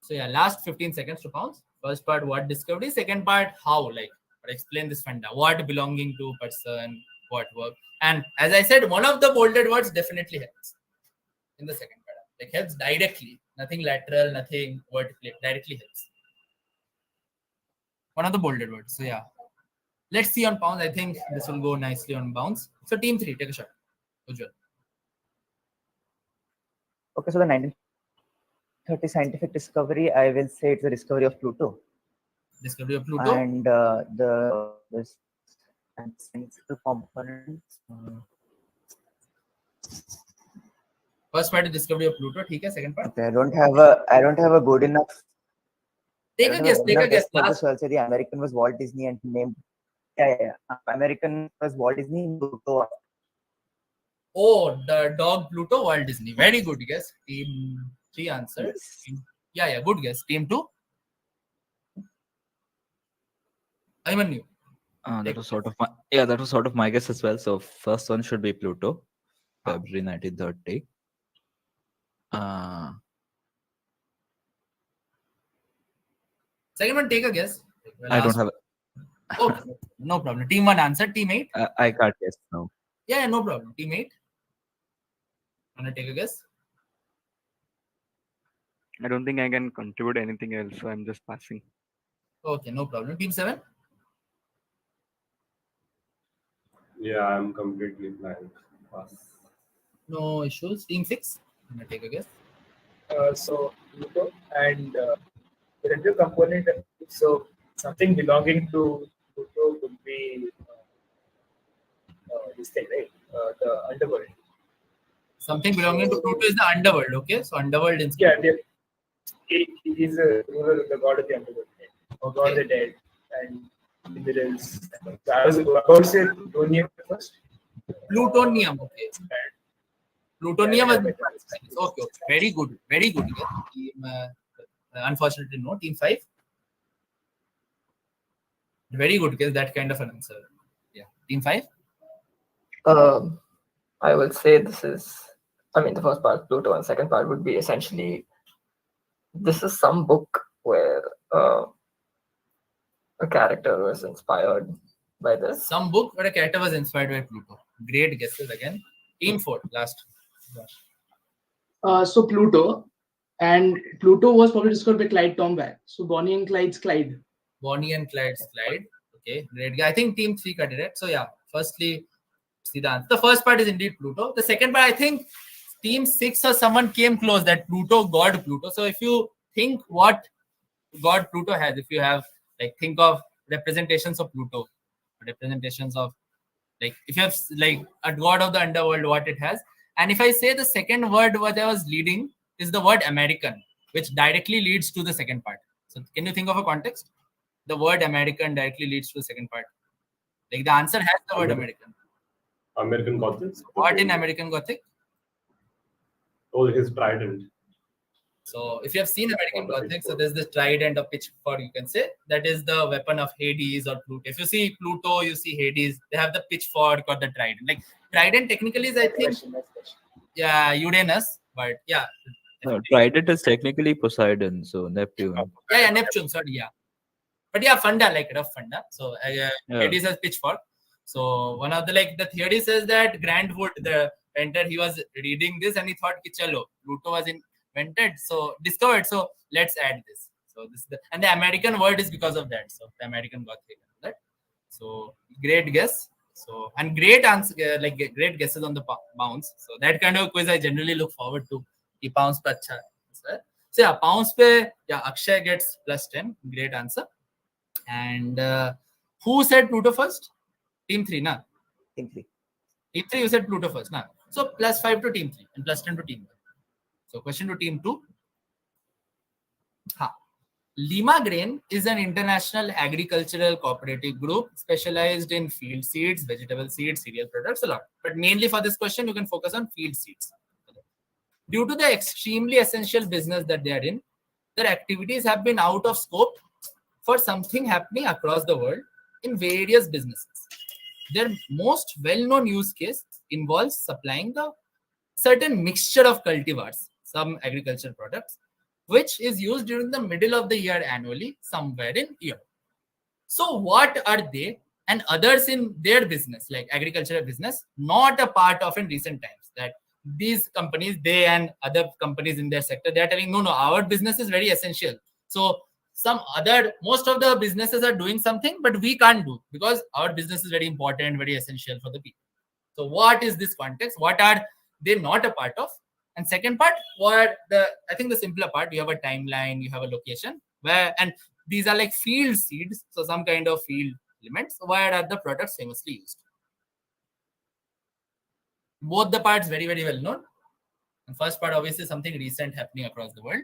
So yeah, last 15 seconds to pounce. First part, what discovery. Second part, how. Like, explain this funda. What belonging to person, what work. And as I said, one of the bolded words definitely helps in the second part. Like helps directly. Nothing lateral, nothing vertically. Directly helps. One of the bolded words. So yeah. Let's see on pounds. I think this will go nicely on bounce. So team 3, take a shot. Ujjwal. Okay, so the 1930 scientific discovery, I will say it's the discovery of Pluto. Discovery of Pluto. And this central components. First part is discovery of Pluto. Okay, second part. Okay, I don't have a good enough. Take a guess. Last. So I'll say the American was Walt Disney and named. Yeah. American was Walt Disney. Pluto. Oh, the dog Pluto, Walt Disney. Very good guess. Team 3 answered. Yes. Yeah, good guess. Team 2. Ayman knew. That was sort of my guess as well. So first one should be Pluto, February 1930. Second one, take a guess. I don't have. Okay, no problem. Team 1 answered. Team 8. I can't guess now. Yeah, no problem. Team 8. Wanna take a guess? I don't think I can contribute anything else, so I'm just passing. Okay, no problem. Team 7. Yeah, I'm completely blank. Pass. No issues. Team 6. I'm gonna take a guess. So Pluto and the residual component. So something belonging to Pluto could be this thing, right? The underworld. Something belonging to Pluto is the underworld. Okay, so underworld in. Yeah, he is a ruler, the god of the underworld, or god of the dead, and minerals. I was about to say plutonium first. Plutonium. Okay. Plutonium. Okay. Very good. Very good. Team, unfortunately, no. Team 5. Very good guess. That kind of an answer. Yeah. Team 5. I will say this is. I mean, the first part, Pluto, and second part would be essentially. This is some book where a character was inspired by this. Some book where a character was inspired by Pluto. Great guesses again. Team 4, last. So Pluto, and Pluto was probably discovered by Clyde Tombaugh. So Bonnie and Clyde's Clyde. Bonnie and Clyde's Clyde. Okay, great. I think Team 3 got it. So yeah, firstly, see the answer. The first part is indeed Pluto. The second part, I think Team 6 or someone came close, that Pluto, God Pluto. So if you think what God Pluto has, if you have, like, think of representations of Pluto, representations of, like, if you have like a god of the underworld, what it has. And if I say the second word what I was leading is the word American, which directly leads to the second part. So can you think of a context? The word American directly leads to the second part. Like the answer has the word American. American Gothic. What in American Gothic? Oh, his trident. So if you have seen American Gothic, so there's this trident or pitchfork, you can say, that is the weapon of Hades or Pluto. If you see Pluto, you see Hades, they have the pitchfork or the trident. Like trident technically is, I think, yeah, Uranus, but yeah. No, trident is technically Poseidon, so Neptune. Yeah, Neptune, sorry, yeah. But yeah, funda, like rough funda. So Hades has pitchfork. So one of the, like, the theory says that Grant Wood, the painter, he was reading this and he thought, chalo, Pluto was invented, so discovered, so let's add this. So this is and the American word is because of that. So the American Gothic. That. So great guess. So and great answer, like great guesses on the bounce. So that kind of quiz I generally look forward to. Ki bounce pe acha answer. So yeah, bounce pe yeah Akshay gets +10. Great answer. And who said Pluto first? Team 3, na? Team 3. Team 3, you said Pluto first, na? So +5 to Team 3 and +10 to Team 1. So question to Team 2. Lima Grain is an international agricultural cooperative group specialized in field seeds, vegetable seeds, cereal products, a lot. But mainly for this question, you can focus on field seeds. Due to the extremely essential business that they are in, their activities have been out of scope for something happening across the world in various businesses. Their most well-known use case involves supplying the certain mixture of cultivars, some agricultural products, which is used during the middle of the year annually somewhere in Europe. So what are they and others in their business, like agricultural business, not a part of in recent times? That these companies, they and other companies in their sector, they are telling, no, our business is very essential. So most of the businesses are doing something, but we can't do because our business is very important, very essential for the people. So what is this context? What are they not a part of? And second part, I think the simpler part, you have a timeline, you have a location and these are like field seeds. So some kind of field elements. Where are the products famously used? Both the parts very, very well known. And first part, obviously something recent happening across the world.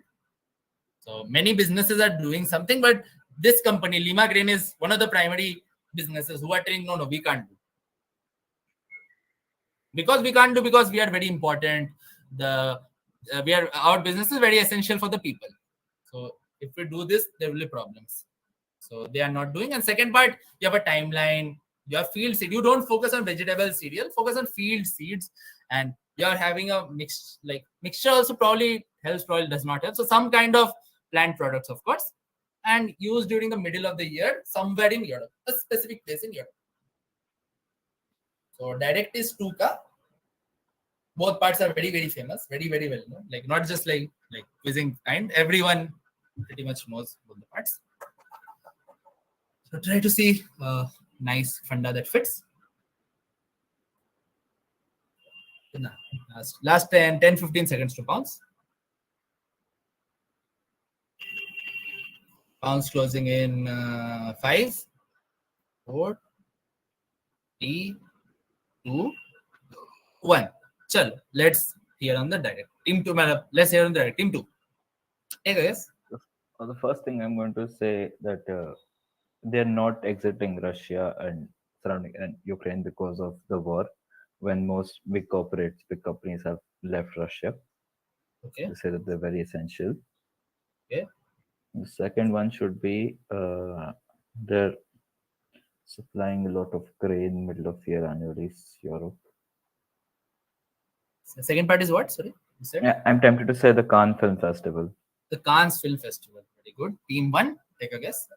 So many businesses are doing something, but this company, Lima Grain, is one of the primary businesses who are telling, no, we can't do. Because we can't do, because we are very important. Our business is very essential for the people. So if we do this, there will be problems. So they are not doing. And second part, you have a timeline, you have field seed. You don't focus on vegetable cereal, focus on field seeds. And you are having a mixture also probably helps, probably does not help. So some kind of plant products, of course, and used during the middle of the year somewhere in Europe, a specific place in Europe. So direct is 2Ka. Both parts are very, very famous, very, very well known. Like not just like quizzing kind. Everyone pretty much knows both the parts. So try to see a nice funda that fits. Last 10-15 seconds to bounce. Bounce closing in 5, 4, 3, 2, 1. Chal, let's hear on the direct. Team 2, let's hear on the direct. Team 2. Hey guys. The first thing I'm going to say that they're not exiting Russia and surrounding and Ukraine because of the war, when most big companies have left Russia. Okay. They say that they're very essential. Okay. The second one should be they're supplying a lot of grain middle of year annually Europe. The second part is what? Sorry, you said? Yeah, I'm tempted to say the Cannes Film Festival. The Cannes Film Festival. Very good. Team 1, take a guess.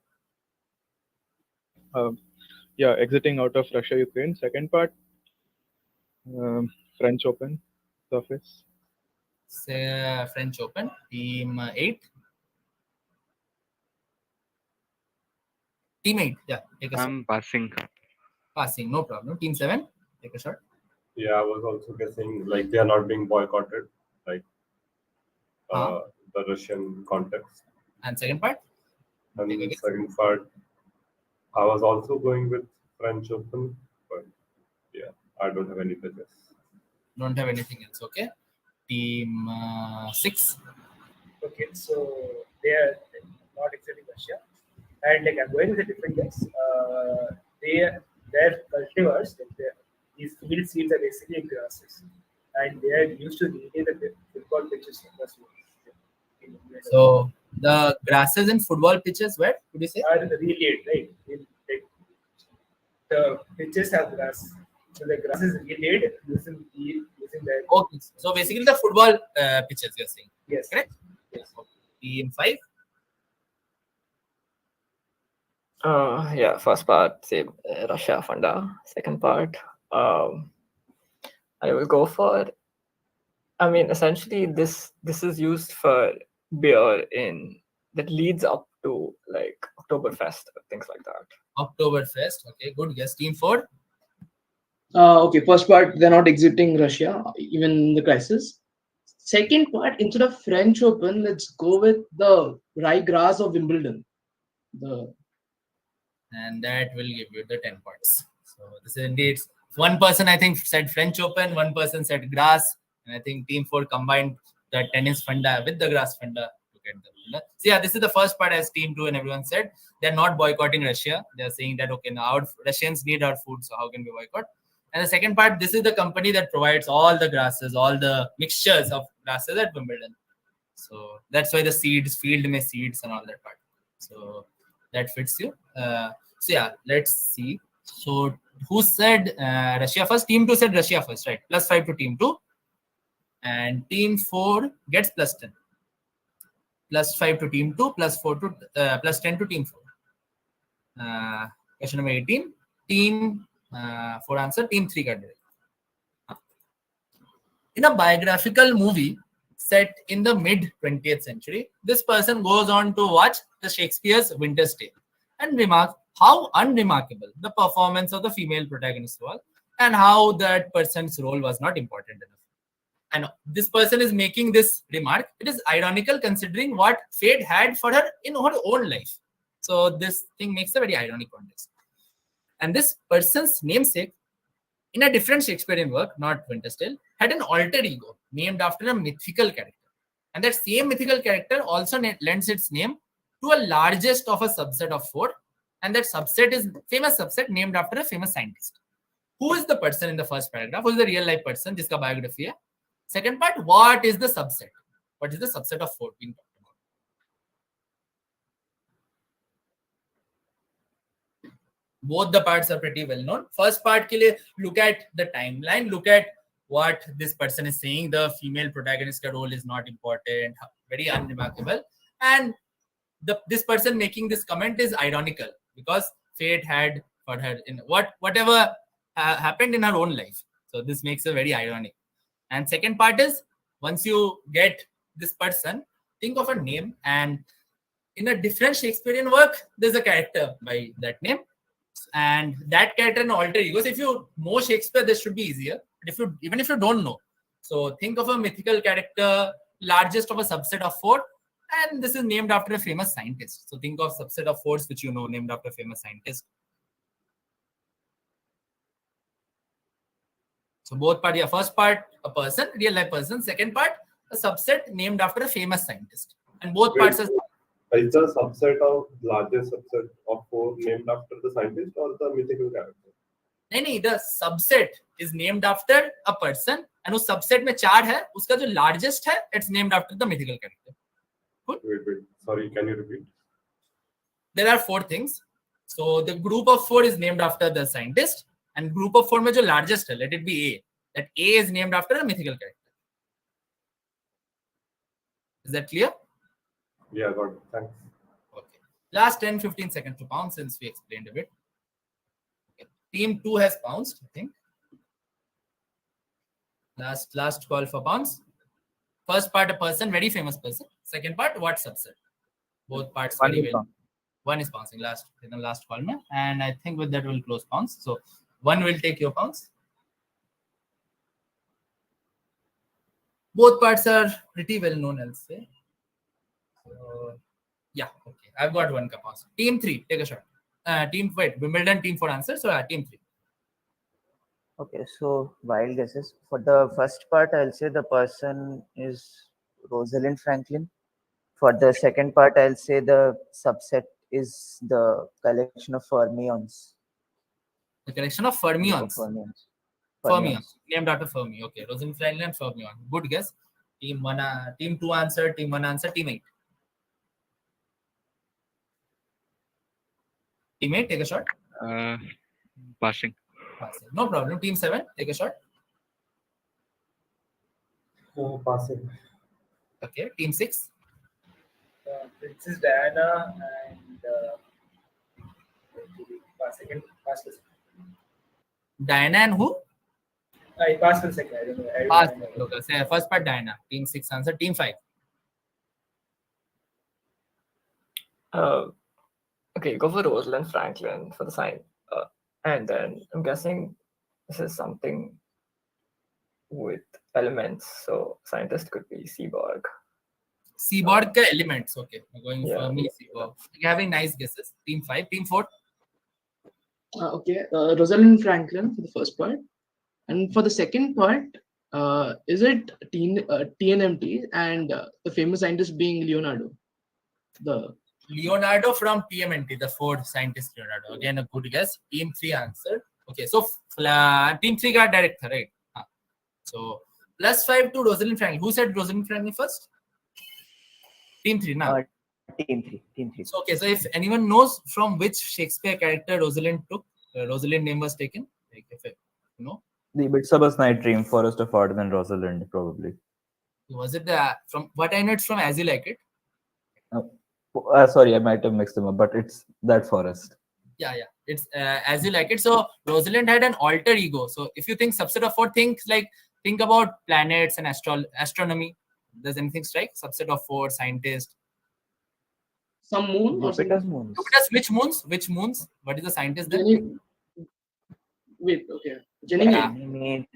Exiting out of Russia, Ukraine. Second part, French Open, surface. Say French Open. Team 8. Team 8, yeah, take a shot. I'm passing. Passing, no problem. Team 7, take a shot. Yeah, I was also guessing like they are not being boycotted, like the Russian context. And second part? And the second part, I was also going with French Open, but yeah, I don't have any guess. Don't have anything else, okay? Team 6. Okay, so they are not exiting Russia, and like I'm going with a different guess. Their cultivars, these field seeds are basically grasses, and they are used to retain the football pitches across Europe. So the grasses in football pitches, where could you say? Are relayed, right? The pitches have grass, so the grass is relayed using the. Okay, so basically the football pitches you're saying. Yes. Correct. Yes. Okay. Team 5. First part, say Russia funda. Second part, I will go for. I mean, essentially, this is used for beer that leads up to like Oktoberfest, things like that. Oktoberfest. Okay, good guess. Team 4. Okay, first part, they're not exiting Russia, even in the crisis. Second part, instead of French Open, let's go with the ryegrass of Wimbledon. And that will give you the 10 points. So this is indeed one person I think said French Open, one person said grass, and I think Team 4 combined the tennis funda with the grass funda to get the funda. So yeah, this is the first part as Team 2 and everyone said. They're not boycotting Russia. They're saying that okay, now our Russians need our food, so how can we boycott? And the second part, this is the company that provides all the grasses, all the mixtures of grasses at Wimbledon. So that's why the seeds, field may seeds and all that part. So that fits you. So yeah, let's see. So who said Russia first? Team 2 said Russia first, right? +5 to Team 2. And Team 4 gets +10. +5 to Team 2, +4 to +10 to Team 4. Question number 18. Team 4 answer. Team 3 got it. In a biographical movie set in the mid 20th century, this person goes on to watch the Shakespeare's Winter's Tale and remarks how unremarkable the performance of the female protagonist was and how that person's role was not important enough. And this person is making this remark. It is ironical considering what fate had for her in her own life. So this thing makes a very ironic context. And this person's namesake, in a different Shakespearean work, not Winter's Tale, had an alter ego named after a mythical character. And that same mythical character also lends its name to a largest of a subset of 4. And that subset is famous subset named after a famous scientist. Who is the person in the first paragraph? Who is the real life person? Jiska biography hai. Second part, what is the subset? What is the subset of 4 being talked about? Both the parts are pretty well known. First part ke liye, look at the timeline, look at what this person is saying. The female protagonist role is not important, very unremarkable. And this person making this comment is ironical because fate had for her in whatever happened in her own life. So this makes it very ironic. And second part is, once you get this person, think of a name, and in a different Shakespearean work, there's a character by that name, and that character in alter egos. If you know Shakespeare, this should be easier. But even if you don't know, so think of a mythical character, largest of a subset of 4, and this is named after a famous scientist. So think of subset of 4s which you know named after a famous scientist. So both part, yeah, first part a person, real life person. Second part a subset named after a famous scientist. And both parts are. Is the subset of largest subset of 4 named after the scientist or the mythical character? नहीं, the subset is named after a person, and उस subset में 4 है, उसका जो largest है, it's named after the mythical character. Good? Wait. Sorry, can you repeat? There are 4 things. So the group of 4 is named after the scientist, and group of 4 में जो largest है, let it be A. That A is named after a mythical character. Is that clear? Yeah, got it. Thanks. Okay. Last 10-15 seconds to pounce since we explained a bit. Okay. Team 2 has pounced, I think. Last call for pounce. First part, a person, very famous person. Second part, what subset? Both parts very well. One is pouncing in the last call, and I think with that we'll close pounce. So one will take your pounce. Both parts are pretty well known, I'll say. So, yeah, okay. I've got one pounce. Team 3, take a shot. Wimbledon Team 4 answer. So Team 3. Okay, so wild guesses. For the first part, I'll say the person is Rosalind Franklin. For the second part, I'll say the subset is the collection of fermions. The collection of fermions. Fermions. Named after Fermi. Okay, Rosalind Franklin and fermion. Good guess. Team 2 answer, Team 1 answer, Team 8. Team 8, take a shot. Passing. No problem. Team 7, take a shot. Passing. Okay, Team 6. Princess Diana and pass. Diana and who? I passed for a second. I don't know. Okay, say first part Diana. Team 6 answer. Team 5. Okay, go for Rosalind Franklin for the sign. And then I'm guessing this is something with elements. So scientist could be Seaborg. Seaborg ka elements. Okay, I'm going Yeah. for me. Seaborg. You're having nice guesses. Team 5, team 4. Okay, Rosalind Franklin for the first part. And for the second part, is it TNMT and the famous scientist being Leonardo? Leonardo from TMNT, the Ford scientist Leonardo. Again, a good guess. Team 3 answered. Okay, so team 3 got director, right? So +5 to Rosalind Franklin. Who said Rosalind Franklin first? Team 3, now. Team 3. Team 3. So, okay, so if anyone knows from which Shakespeare character Rosalind took, Rosalind name was taken, like if it, you know, The Midsummer's Night Dream, Forest of Arden, Rosalind, probably. was it from what I know? It's from As You Like It. Sorry, I might have mixed them up, but it's that forest. Yeah, it's As You Like It. So Rosalind had an alter ego. So if you think subset of 4, think about planets and astronomy. Does anything strike? Subset of 4, scientist. Some moon or Jupiter's something? moons. Jupiter's which moons? Which moons? What is the scientist then? Wait, okay. Ganymede.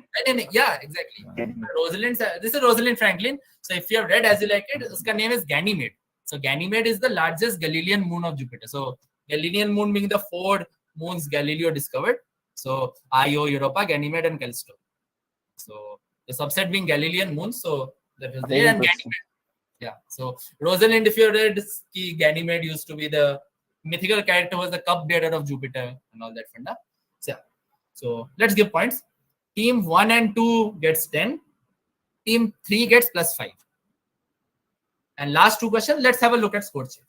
Yeah, exactly. Rosalind. This is Rosalind Franklin. So if you have read As You Like It, its name is Ganymede. So Ganymede is the largest Galilean moon of Jupiter. So Galilean moon being the 4 moons Galileo discovered. So Io, Europa, Ganymede, and Callisto. So the subset being Galilean moons. So that is there, and Ganymede. Yeah. So Rosalind, if you read, Ganymede used to be the mythical character, was the cupbearer of Jupiter and all that funda. So, yeah. So let's give points. Team 1 and 2 gets 10. Team 3 gets +5. And last 2 questions, let's have a look at score check.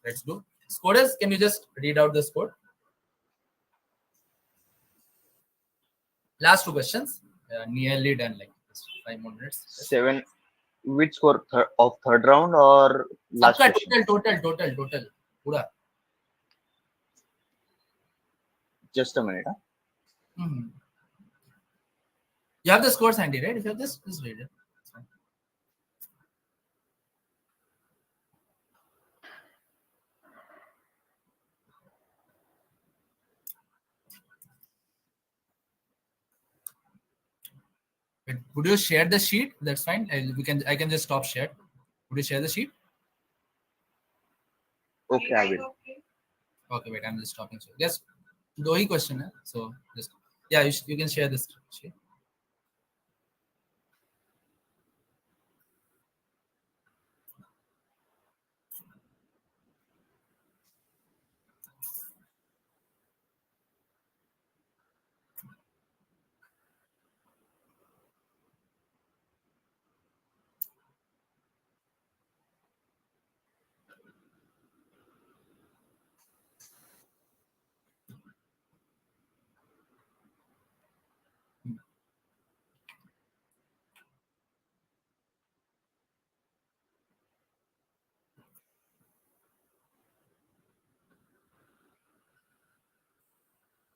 Let's do. Scorers, can you just read out the score? Last 2 questions, nearly done, like 5 more minutes. 7. Which score of third round or last question? Total. Pura. Just a minute. You have the scores handy, right? If you have this, just read it. Would you share the sheet? That's fine. I can just stop share. Would you share the sheet? Okay, I will. Okay, wait. I'm just stopping. So just do question. So just you can share this sheet.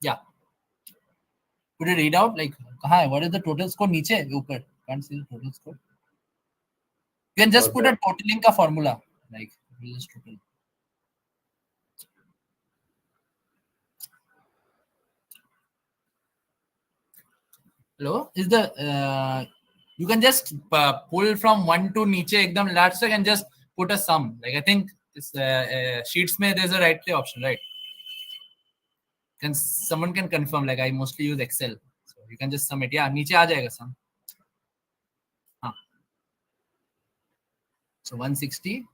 Yeah. Could you read out what is the total score? Niche, upar. Can't see the total score. You can just put a totaling ka formula, like just total. Hello, is the you can just pull from 1 to niche ekdam last and just put a sum. Like I think this sheets mein there's a right play option, right? Someone can confirm. Like I mostly use Excel, so you can just submit. Yeah, niche aa jayega sum. So 160.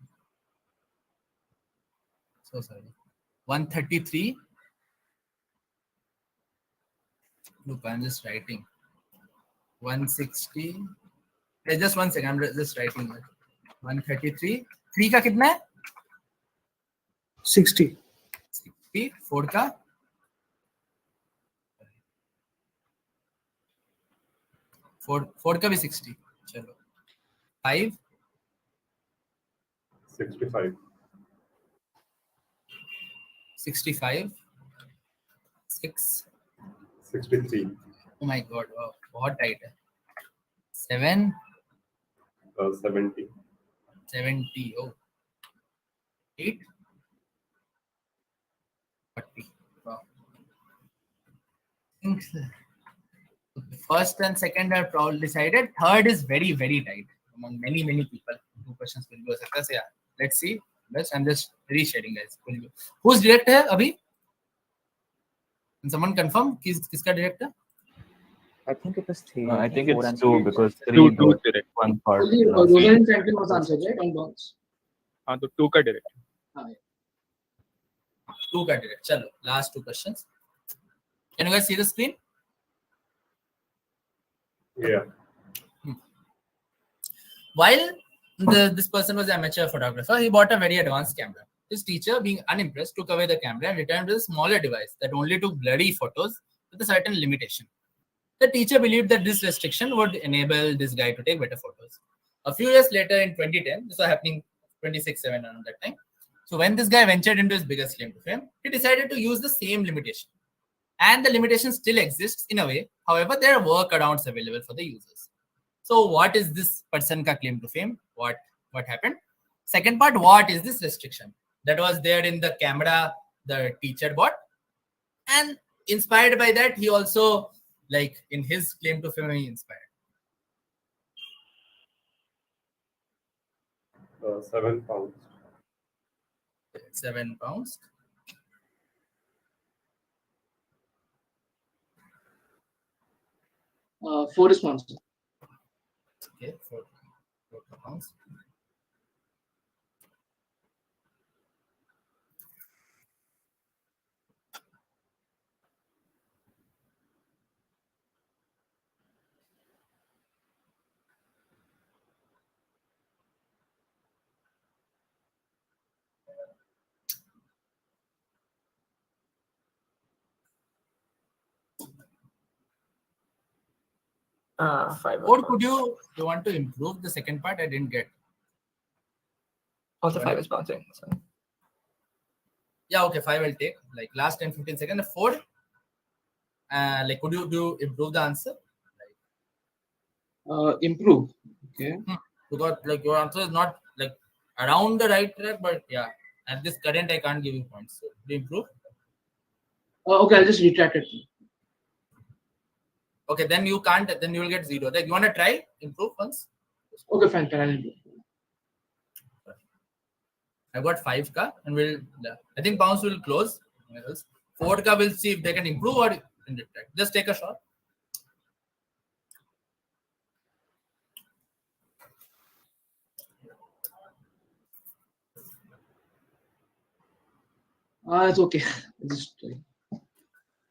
So sorry, 133. Look, I'm just writing. 160. Just 1 second. I'm just writing that. 133. 3 का कितना है? 60. 60. 4 का? 4 का भी 60. चलो. 5. 65. 65. 6. 63. Oh my god. Wow. बहुत tight है. 7. 70. 70. Oh. 8. Wow. First and second are probably decided. Third is very, very tight among many, many people. 2 questions will go. So yeah, let's see. I'm just resharing, guys. Who's director? Abhi? Can someone confirm? Kiska director? I think it was 3. I think 4 it's and 2 3. because 3 Two got direct. one part. Only last. Rosalind Franklin was answered, right? On bounce. हाँ तो 2 का direct. 2 का direct. Chalo, last 2 questions. Can you guys see the screen? Yeah. While this person was an amateur photographer, he bought a very advanced camera. His teacher, being unimpressed, took away the camera and returned with a smaller device that only took blurry photos with a certain limitation. The teacher believed that this restriction would enable this guy to take better photos. A few years later, in 2010, this was happening 26/7 around that time. So when this guy ventured into his biggest claim to fame, he decided to use the same limitation. And the limitation still exists in a way. However, there are workarounds available for the users. So what is this person ka claim to fame? What happened? Second part, what is this restriction that was there in the camera the teacher bought? And inspired by that, he also, like in his claim to fame, he inspired. 7 pounds. 7 pounds. Four responses. Okay, 4 pounds. Five. Or could you want to improve the second part? I didn't get. Also 5 is bouncing. So. Yeah, okay, 5 will take. Like last 10-15 seconds. 4. Like could you improve the answer? Improve. Okay. Because like your answer is not like around the right track, but yeah, at this current I can't give you points. So do you improve? Okay, I'll just retract it. Okay, then you can't. Then you will get 0. Like you want to try improve once? Okay, fine. I'll improve. I got 5 ka and we'll. I think pounds will close. 4 ka we'll see if they can improve or in retract. Just take a shot. It's okay. Just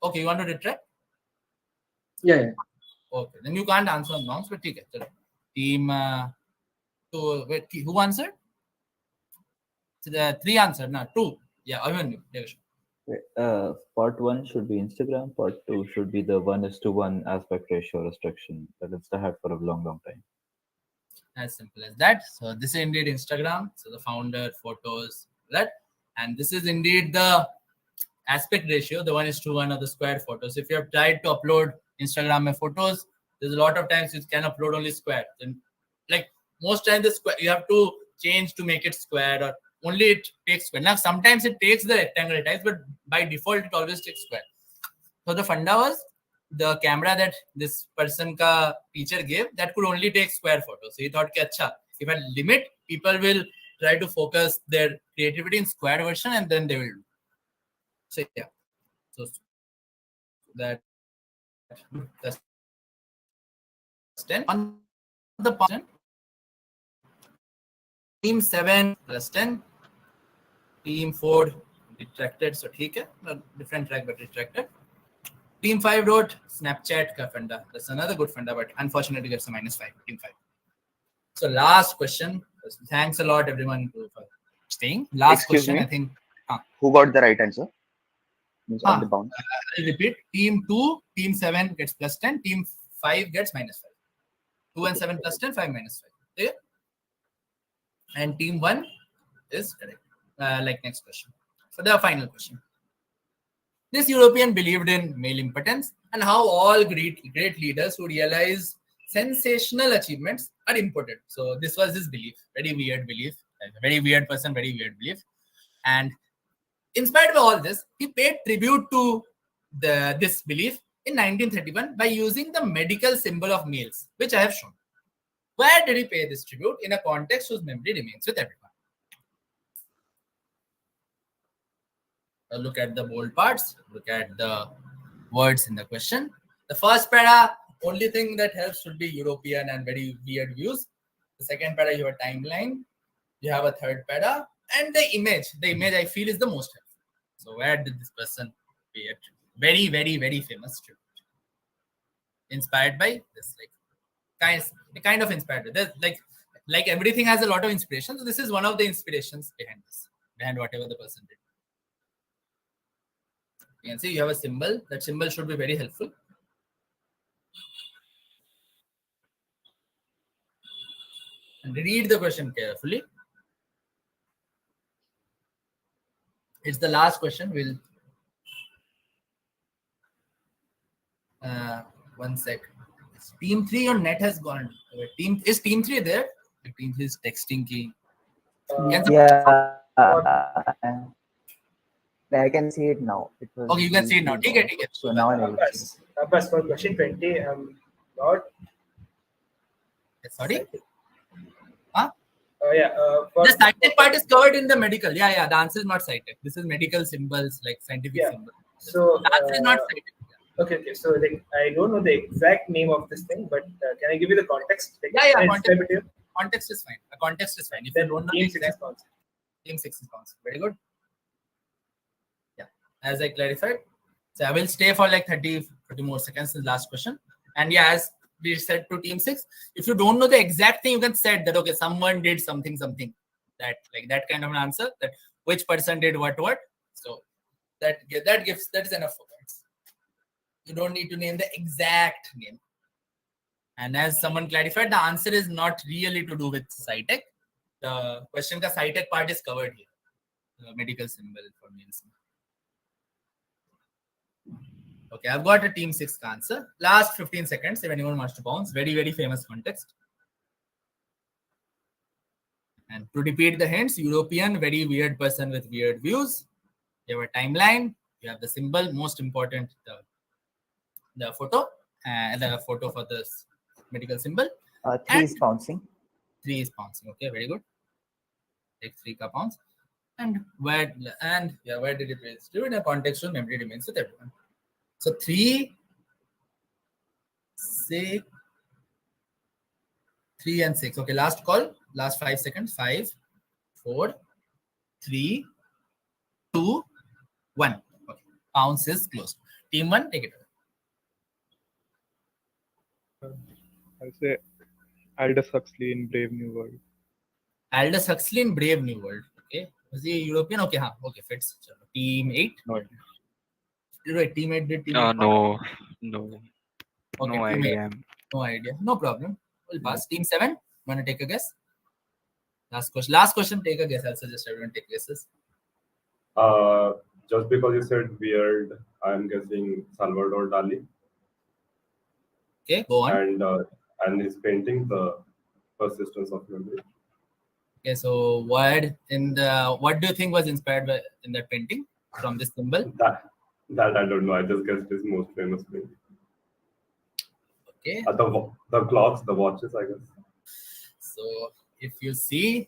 Okay, you want to retract? yeah. Okay, then you can't answer on bounce, but okay. Team. So wait, who answered? So the 3 answered, no 2. Yeah, I mean, Part 1 should be Instagram. Part 2 should be the 1:1 aspect ratio restriction that Insta had for a long, long time. As simple as that. So this is indeed Instagram. So the founder, photos, that, and this is indeed the aspect ratio, the 1:1 of the square photos. If you have tried to upload Instagram photos, there's a lot of times you can upload only square. Then, like most times the square you have to change to make it square, or only it takes square. Now sometimes it takes the rectangle types, but by default it always takes square. So the funda was the camera that this person ka teacher gave that could only take square photos. So he thought, acha, if I limit, people will try to focus their creativity in square version and then they will do. So yeah. So that's 10 on the person. Team 7 plus 10. Team 4 retracted. So okay, different track but retracted. Team 5 wrote Snapchat ka funda. That's another good funda, but unfortunately gets a -5. Team 5. So last question. Thanks a lot everyone for staying. Last Excuse question, me? I think. Who got the right answer? Means on the bounce. I'll repeat. Team 2, Team 7 gets +10. Team 5 gets -5. 2 and 7 +10, 5 -5. Okay? And Team 1 is correct. Like next question. For the final question. This European believed in male impotence and how all great leaders who realize sensational achievements are impotent. So this was his belief. Very weird belief. A very weird person, very weird belief. And Inspired by all this, he paid tribute to this belief in 1931 by using the medical symbol of males, which I have shown. Where did he pay this tribute? In a context whose memory remains with everyone. Look at the bold parts. Look at the words in the question. The first para, only thing that helps would be European and very weird views. The second para, you have a timeline. You have a third para. And the image I feel is the most helpful. So where did this person pay it? Very, very, very famous tribute. Inspired by this, kind of inspired. There's like everything has a lot of inspiration. So this is one of the inspirations behind this, behind whatever the person did. You can see you have a symbol. That symbol should be very helpful. And read the question carefully. It's the last question. We'll 1 sec. Team 3 on net has gone. Is team 3 there? Team 3 is texting key. Yeah. I can see it now. It was okay, you can see it now. Take it. So now I'm able to see it. Aabhaas, for question 20, not. Sorry? Huh? The Sci-tech part is covered in the medical. Yeah. The answer is not Sci-tech. This is medical symbols, like scientific symbols. So the answer is not Sci-tech. Okay. So I don't know the exact name of this thing, but can I give you the context? Context is fine. A context is fine. If you don't know Team 6 is concept. Team 6 is concept. Very good. Yeah. As I clarified. So I will stay for like 30 more seconds in the last question. And yeah, as we said to team 6, if you don't know the exact thing, you can say that okay, someone did something. That kind of an answer, that which person did what. So that is enough for points. You don't need to name the exact name. And as someone clarified, the answer is not really to do with Sci-tech. The question ka Sci-tech part is covered here. The medical symbol for males. Okay, I've got a team 6 answer. Last 15 seconds, if anyone wants to bounce. Very, very famous context. And to repeat the hints, European, very weird person with weird views. You have a timeline. You have the symbol. Most important, the photo. And the photo for this medical symbol. 3 is bouncing. 3 is bouncing. Okay, very good. Take 3 ka bounce. And where did it place? In a context where memory remains with everyone. So 3, 6, 3 and 6. Okay, last call. Last 5 seconds. 5, 4, 3, 2, 1. Okay. Bounce is closed. Team 1, take it away. I'll say Aldous Huxley in Brave New World. Aldous Huxley in Brave New World. Okay. Was he European? Okay, okay, fits. Team 8. No idea. Right, team 8 did team 8. No. Okay, No idea. No idea. No problem. We'll pass. Team 7, want to take a guess? Last question, take a guess. I'll suggest everyone take guesses. Just because you said weird, I'm guessing Salvador Dali. Okay, go on. And his painting, The Persistence of Memory. Okay, so what do you think was inspired by in that painting from this symbol? That I don't know. I just guessed his most famous painting. Okay. The clocks, the watches, I guess. So if you see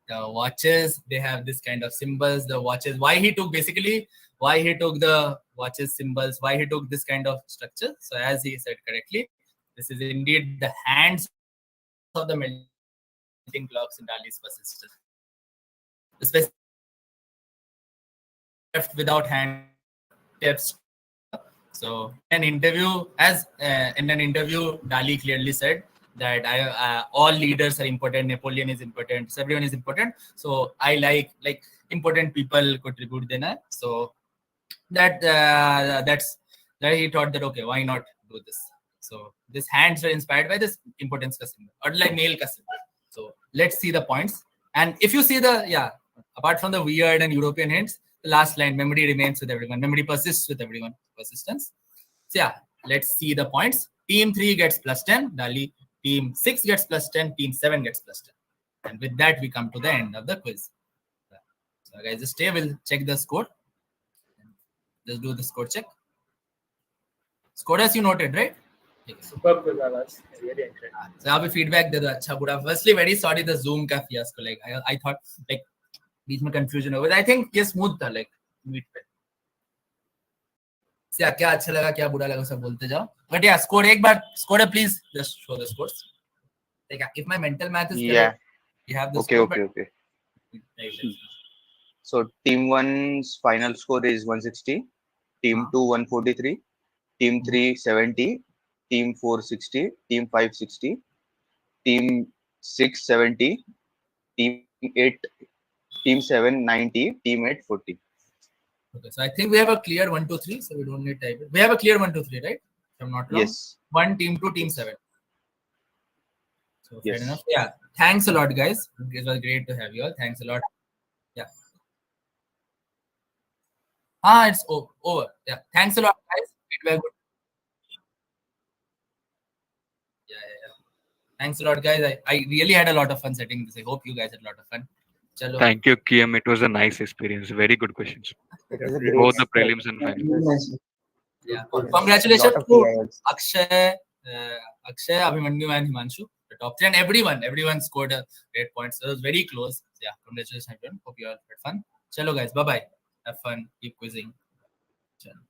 the watches, they have this kind of symbols. The watches, why he took the watches symbols, why he took this kind of structure. So as he said correctly, this is indeed the hands of the melting clocks in Dali's persistence. Especially left without hand tips. So in an interview, Dali clearly said that all leaders are important. Napoleon is important. So everyone is important. So I like important people contribute then. So that's he thought that okay, why not do this? So these hands are inspired by this importance ka symbol or like nail ka symbol. So let's see the points. And if you see apart from the weird and European hints, the last line, memory remains with everyone. Memory persists with everyone. Persistence. So yeah, let's see the points. Team 3 gets +10. Dali. Team 6 gets +10. Team 7 gets +10. And with that, we come to the end of the quiz. So guys, just stay. We'll check the score. Just do the score check. Score as you noted, right? Superb quiz, Aabhaas. Really enjoyed. So आप feedback दे दो अच्छा बुरा. Firstly, very sorry the Zoom का fiasco. Like I thought like बीच में confusion हो गया. I think ये smooth था like meet पे. क्या अच्छा लगा क्या बुरा लगा सब बोलते जाओ. But yeah, score एक बार score please just show the scores. Like if my mental math is correct, you have the score. Okay. So team 1's final score is 160, team 2 143, team 3 70, team 4 60, team 5 60, team 6 70, team 7 90, team 8 40. Okay, so I think we have a clear 1 2 3, so we don't need type. We have a clear 1 2 3, right? If I'm not wrong. Yes. 1 team 2 team 7. So Yes. fair enough. Yeah. Thanks a lot, guys. It was great to have you all. Thanks a lot. Yeah. It's over. Yeah. Thanks a lot, guys. It was good. Yeah. Thanks a lot, guys. I really had a lot of fun setting this. I hope you guys had a lot of fun. Chalo. Thank you, Kiam. It was a nice experience. Very good questions. Both the prelims and finals. Yeah. Congratulations to Akshay, Abhimanyu, and Himanshu. The top 10. Everyone scored a great points. So it was very close. Yeah. Congratulations, everyone. Hope you all had fun. Chalo, guys. Bye bye. Have fun. Keep quizzing. Chalo.